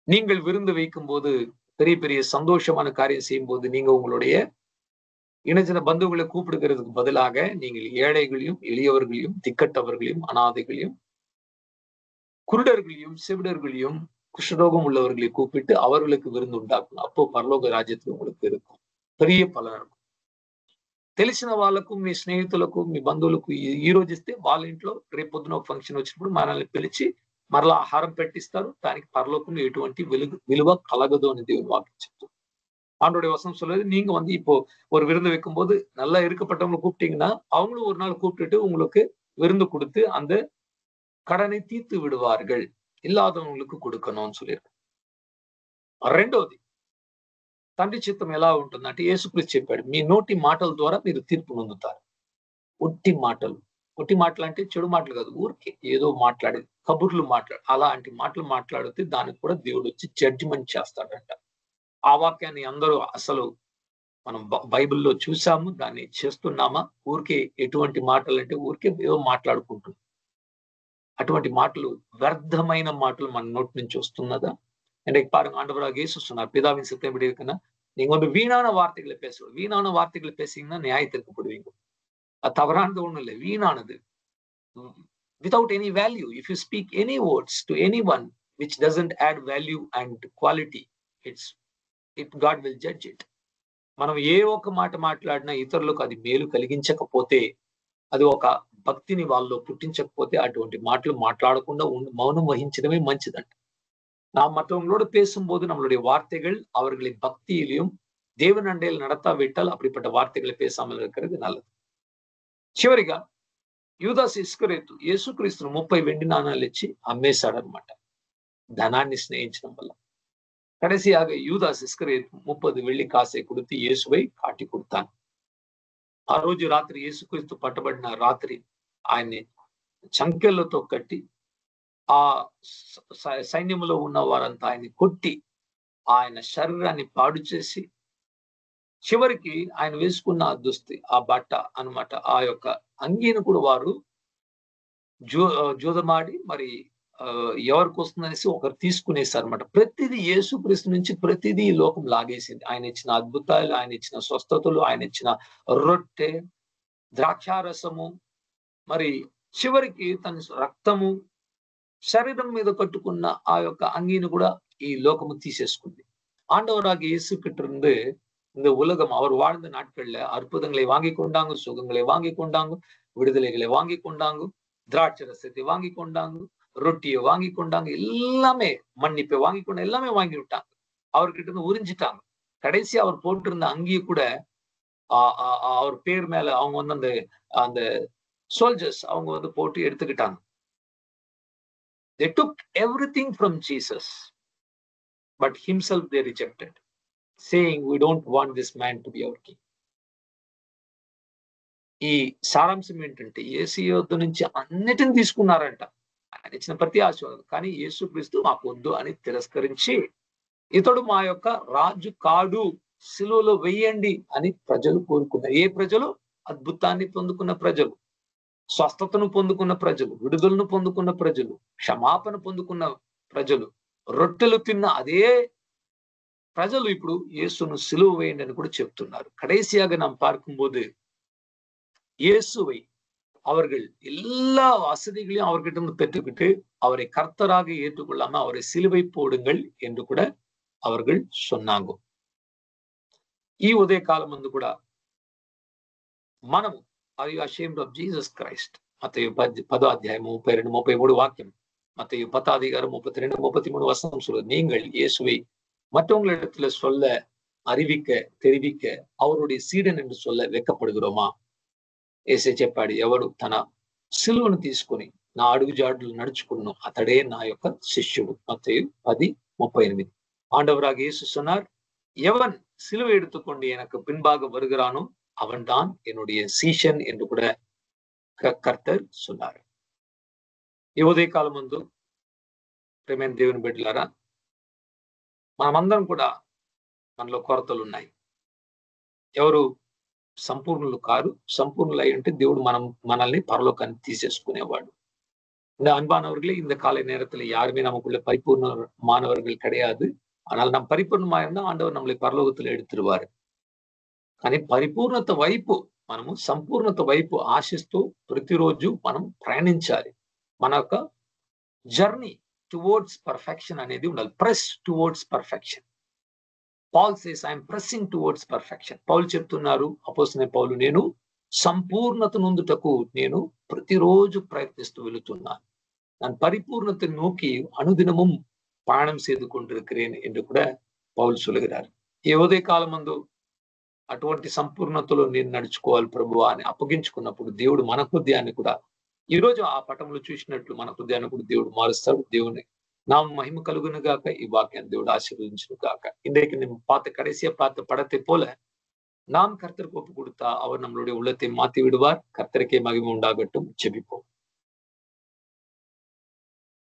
நீங்கள் விருந்து வைக்கும் போது, பெரிய பெரிய சந்தோஷமான காரியம் செய்யும் போது, நீங்க உங்களுடைய இனஜன பந்துகளை கூப்பிடுகிறதுக்கு பதிலாக நீங்கள் ஏழைகளையும் எளியவர்களையும் திக்கட்டவர்களையும் அனாதைகளையும் குருடர்களையும் செவிடர்களையும் குஷ்டரோகம் உள்ளவர்களை கூப்பிட்டு அவர்களுக்கு விருந்து உண்டாக்கணும். அப்போ పరలోక రాజ్యத்துல உங்களுக்கு இருக்கும், పెరియ పలన இருக்கும். తెలిసిన వాళ్ళకు, మీ స్నేహితులకు, మీ బంధువులకు ఈ రోజు ఇస్తే వాళ్ళ ఇంట్లో రేపు పొద్దున ఒక ఫంక్షన్ వచ్చినప్పుడు మనల్ని పిలిచి మరలా ఆహారం పెట్టిస్తారు. దానికి పరలోకంలో ఎటువంటి విలువ కలగదు అని దేవుని వాక్యం చెప్తుంది. ஆண்டோடைய வசனம் சொல்றது, நீங்க இப்போ ஒரு விருந்து வைக்கும் போது நல்லா இருக்கப்பட்டவங்களை கூப்பிட்டீங்கன்னா அவங்களும் ஒரு நாள் கூப்பிட்டுட்டு உங்களுக்கு விருந்து கொடுத்து அந்த கடனை தீர்த்து விடுவார்கள், ఇల్లాదవనులకు கொடுக்கணும்னு சொல்லியிருக்கு. రెండోది, తండ్రి చిత్తం ఎలా ఉంటుందంటే యేసుక్రీస్తు చెప్పాడు, మీ నోటి మాటల ద్వారా మీరు తీర్పు పొందుతారు. ఒట్టి మాటలు అంటే చెడు మాటలు కాదు, ఊరికే ఏదో మాట్లాడే కబుర్లు అలాంటి మాటలు మాట్లాడితే దానికి కూడా దేవుడు వచ్చి జడ్జిమెంట్ చేస్తాడంట. ఆ వాక్యాన్ని అందరూ అసలు మనం బైబిల్లో చూసాము, దాన్ని చేస్తున్నామా? ఊరికే ఎటువంటి మాటలు అంటే ఊరికే ఏదో మాట్లాడుకుంటున్నాం. అటువంటి మాటలు, వ్యర్థమైన మాటలు మన నోటి నుంచి వస్తున్నదా? எனக்கு பாருங்க, ஆண்டவராக இயேசு சொன்னார், பிதாவின் சித்தம் எப்படி இருக்குன்னா, நீங்க வந்து வீணான வார்த்தைகளை பேசணும். வீணான வார்த்தைகளை பேசிங்கன்னா நியாயத்திற்கப்படுவீங்க. அது தவறானது ஒண்ணும் இல்லை, வீணானது. Without any value, if you speak any words to anyone which doesn't add value and quality, God will judge it. మనం ఏ ఒక్క మాట మాట్లాడినా ఇతరులకు అది మేలు కలిగించకపోతే, అది ఒక భక్తిని వాళ్ళు పుట్టించకపోతే, అటువంటి మాటలు మాట్లాడకుండా మౌనం వహించడమే మంచిదంట. நாம் மற்றவங்களோடு பேசும்போது நம்மளுடைய வார்த்தைகள் அவர்களை பக்தியிலும் தேவன் அண்டையில் நடத்தாவிட்டால் அப்படிப்பட்ட வார்த்தைகளை பேசாமல் இருக்கிறது நல்லது. చివరిగా యూదాస్ ఇస్కరియోతు యేసుక్రీస్తును 30 వెండి నాణాలు ఇచ్చి అమ్మేశాడు అనమాట, ధనాన్ని స్నేహించడం వల్ల. கடைசியாக யூதாஸ் இஸ்கரியோத்து 30 வெள்ளி காசை கொடுத்து இயேசுவை காட்டி கொடுத்தான். ఆ రోజు రాత్రి యేసుక్రీస్తు పట్టబడిన రాత్రి ఆయన్ని చంకెళ్లతో కట్టి, ఆ సైన్యంలో ఉన్న వారంతా ఆయన్ని కొట్టి ఆయన శరీరాన్ని పాడు చేసి, చివరికి ఆయన వేసుకున్న ఆ దుస్తి, ఆ బట్ట అన్నమాట, ఆ యొక్క అంగీని కూడా వారు జూదమాడి మరి ఎవరికి వస్తుందనేసి ఒకరు తీసుకునేసారు అనమాట. ప్రతిదీ యేసుక్రీస్తు నుంచి ప్రతిదీ ఈ లోకం లాగేసింది. ఆయన ఇచ్చిన అద్భుతాలు, ఆయన ఇచ్చిన స్వస్థతలు, ఆయన ఇచ్చిన రొట్టె, ద్రాక్షారసము, మరి చివరికి తన రక్తము, శరీరం మీద కట్టుకున్న ఆ యొక్క అంగీని కూడా ఈ లోకము తీసేసుకుంది. ஆண்டவராக இயேசு கிட்ட இருந்து இந்த உலகம் அவர் வாழ்ந்த நாட்கள்ல அற்புதங்களை வாங்கி கொண்டாங்க, சுகங்களை வாங்கி கொண்டாங்க, விடுதலைகளை வாங்கி கொண்டாங்க, திராட்சை ரசத்தை வாங்கி கொண்டாங்க, ரொட்டியை வாங்கி கொண்டாங்க, எல்லாமே மன்னிப்பை வாங்கி கொண்டு எல்லாமே வாங்கி விட்டாங்க. அவர்கிட்ட இருந்து உறிஞ்சிட்டாங்க. கடைசி அவர் போட்டிருந்த அங்கேயே கூட அவர் பேர் மேல அவங்க வந்து அந்த சோல்ஜர்ஸ் அவங்க வந்து போட்டு எடுத்துக்கிட்டாங்க. They took everything from Jesus, but himself they rejected, saying, we don't want this man to be our king. ఈ సారాంశం ఏంటంటే యేసు యొద్ద నుంచి అన్నిటిని తీసుకున్నారంట, ఆయన ఇచ్చిన ప్రతి ఆశీర్వాదం. కానీ యేసుక్రీస్తు మాకు వద్దు అని తిరస్కరించి, ఇతడు మా యొక్క రాజు కాడు, సిలువలో వెయ్యండి అని ప్రజలు కోరుకున్నారు. ఏ ప్రజలు? అద్భుతాన్ని పొందుకున్న ప్రజలు, స్వస్థతను పొందుకున్న ప్రజలు, విడుదలను పొందుకున్న ప్రజలు, క్షమాపణ పొందుకున్న ప్రజలు, రొట్టెలు తిన్న అదే ప్రజలు ఇప్పుడు యేసును సిలువ వేయండి అని కూడా చెప్తున్నారు. கடைசியாக நாம் பார்க்கும்போது இயேசுவை அவர்கள் எல்லா வசதிகளையும் அவர்கிட்ட இருந்து பெற்றுக்கிட்டு அவரை கர்த்தராக ஏற்றுக்கொள்ளாம அவரை சிலுவை போடுங்கள் என்று கூட அவர்கள் சொன்னாங்க. ఈ ఉదయ కాలం ముందు కూడా మనము Are you ashamed of Jesus Christ? మత్తయి 10వ అధ్యాయం 32-33 వాక్యం. மத்தேயு 10 32 33 வசனம் சொல்லுது, நீங்கள் இயேசுவை மற்றவங்களிடத்துல சொல்ல, அறிவிக்க, தெரிவிக்க அவருடைய సీడన్ என்று சொல்ல వెక్కப்படுகிறோమా? యేసే చెప్పాడు, ఎవడు తన సిలువను తీసుకొని నా అడుగు జాడలు నడుచుకును అతడే నా యొక్క శిష్యుడు. మత్తయి 10:38. ஆண்டவராக இயேசு சொன்னார், எவன் சிலுவை எடுத்துக்கொண்டு எனக்கு பின்பாக வருகிறானோ அவன் தான் என்னுடைய சீஷன் என்று கூட కర్తర్ சொன்னார். ఈ ఉదయకాలం ముందు ప్రేమైన దేవుని బిడ్డలారా, మనమందరం కూడా మనలో కొరతలు ఉన్నాయి. ఎవరు సంపూర్ణులు కారు. సంపూర్ణులు అయి ఉంటే దేవుడు మనల్ని పరలోకాన్ని తీసేసుకునేవాడు. இந்த அன்பானவர்களே, இந்த காலை நேரத்துல யாருமே நமக்குள்ள பரிபூர்ணமானவர்கள் கிடையாது. ஆனால் நம் பரிపూర్ణமா இருந்தா ఆండவர் நம்மளை పరలోకத்துல எடுத்துருவாరు. కానీ పరిపూర్ణత వైపు మనము సంపూర్ణత వైపు ఆశిస్తూ ప్రతిరోజు మనం ప్రయాణించాలి. మన యొక్క జర్నీ టువర్డ్స్ పర్ఫెక్షన్ అనేది ఉండాలి. Press towards perfection. Paul says I'm pressing towards perfection. పౌలు చెప్తున్నారు, అపోస్తలుడైన పౌలు, నేను సంపూర్ణత నొందుటకు నేను ప్రతిరోజు ప్రయత్నిస్తూ వెళుతున్నాను. நான் பரிபூர்ணத்தை நோக்கி అనుదినமும் ప్రయాణం செய்து கொண்டிருக்கிறேன் என்று కూడా పౌలు சொல்லுகிறார். ఈ ఉదయ కాలమందు అటువంటి సంపూర్ణతలో నేను నడుచుకోవాలి ప్రభువా అని అప్పగించుకున్నప్పుడు దేవుడు మన హృదయాన్ని కూడా ఈ రోజు ఆ పటంలో చూసినట్లు మన హృదయాన్ని కూడా దేవుడు మారుస్తాడు. దేవుని நாம் மகிமை கலுகுனு காக்க இவ்வாக்கியம் தேவடு ஆசீர்வதிச்சுனு காக்க. இன்றைக்கு நம்ம பார்த்த கடைசியா பார்த்த படத்தை போல நாம் கர்த்தருக்கு ஒப்பு கொடுத்தா அவர் நம்மளுடைய உள்ளத்தை மாத்தி விடுவார். கர்த்தருக்கே மகிமை உண்டாகட்டும். ஜெபிப்போம்.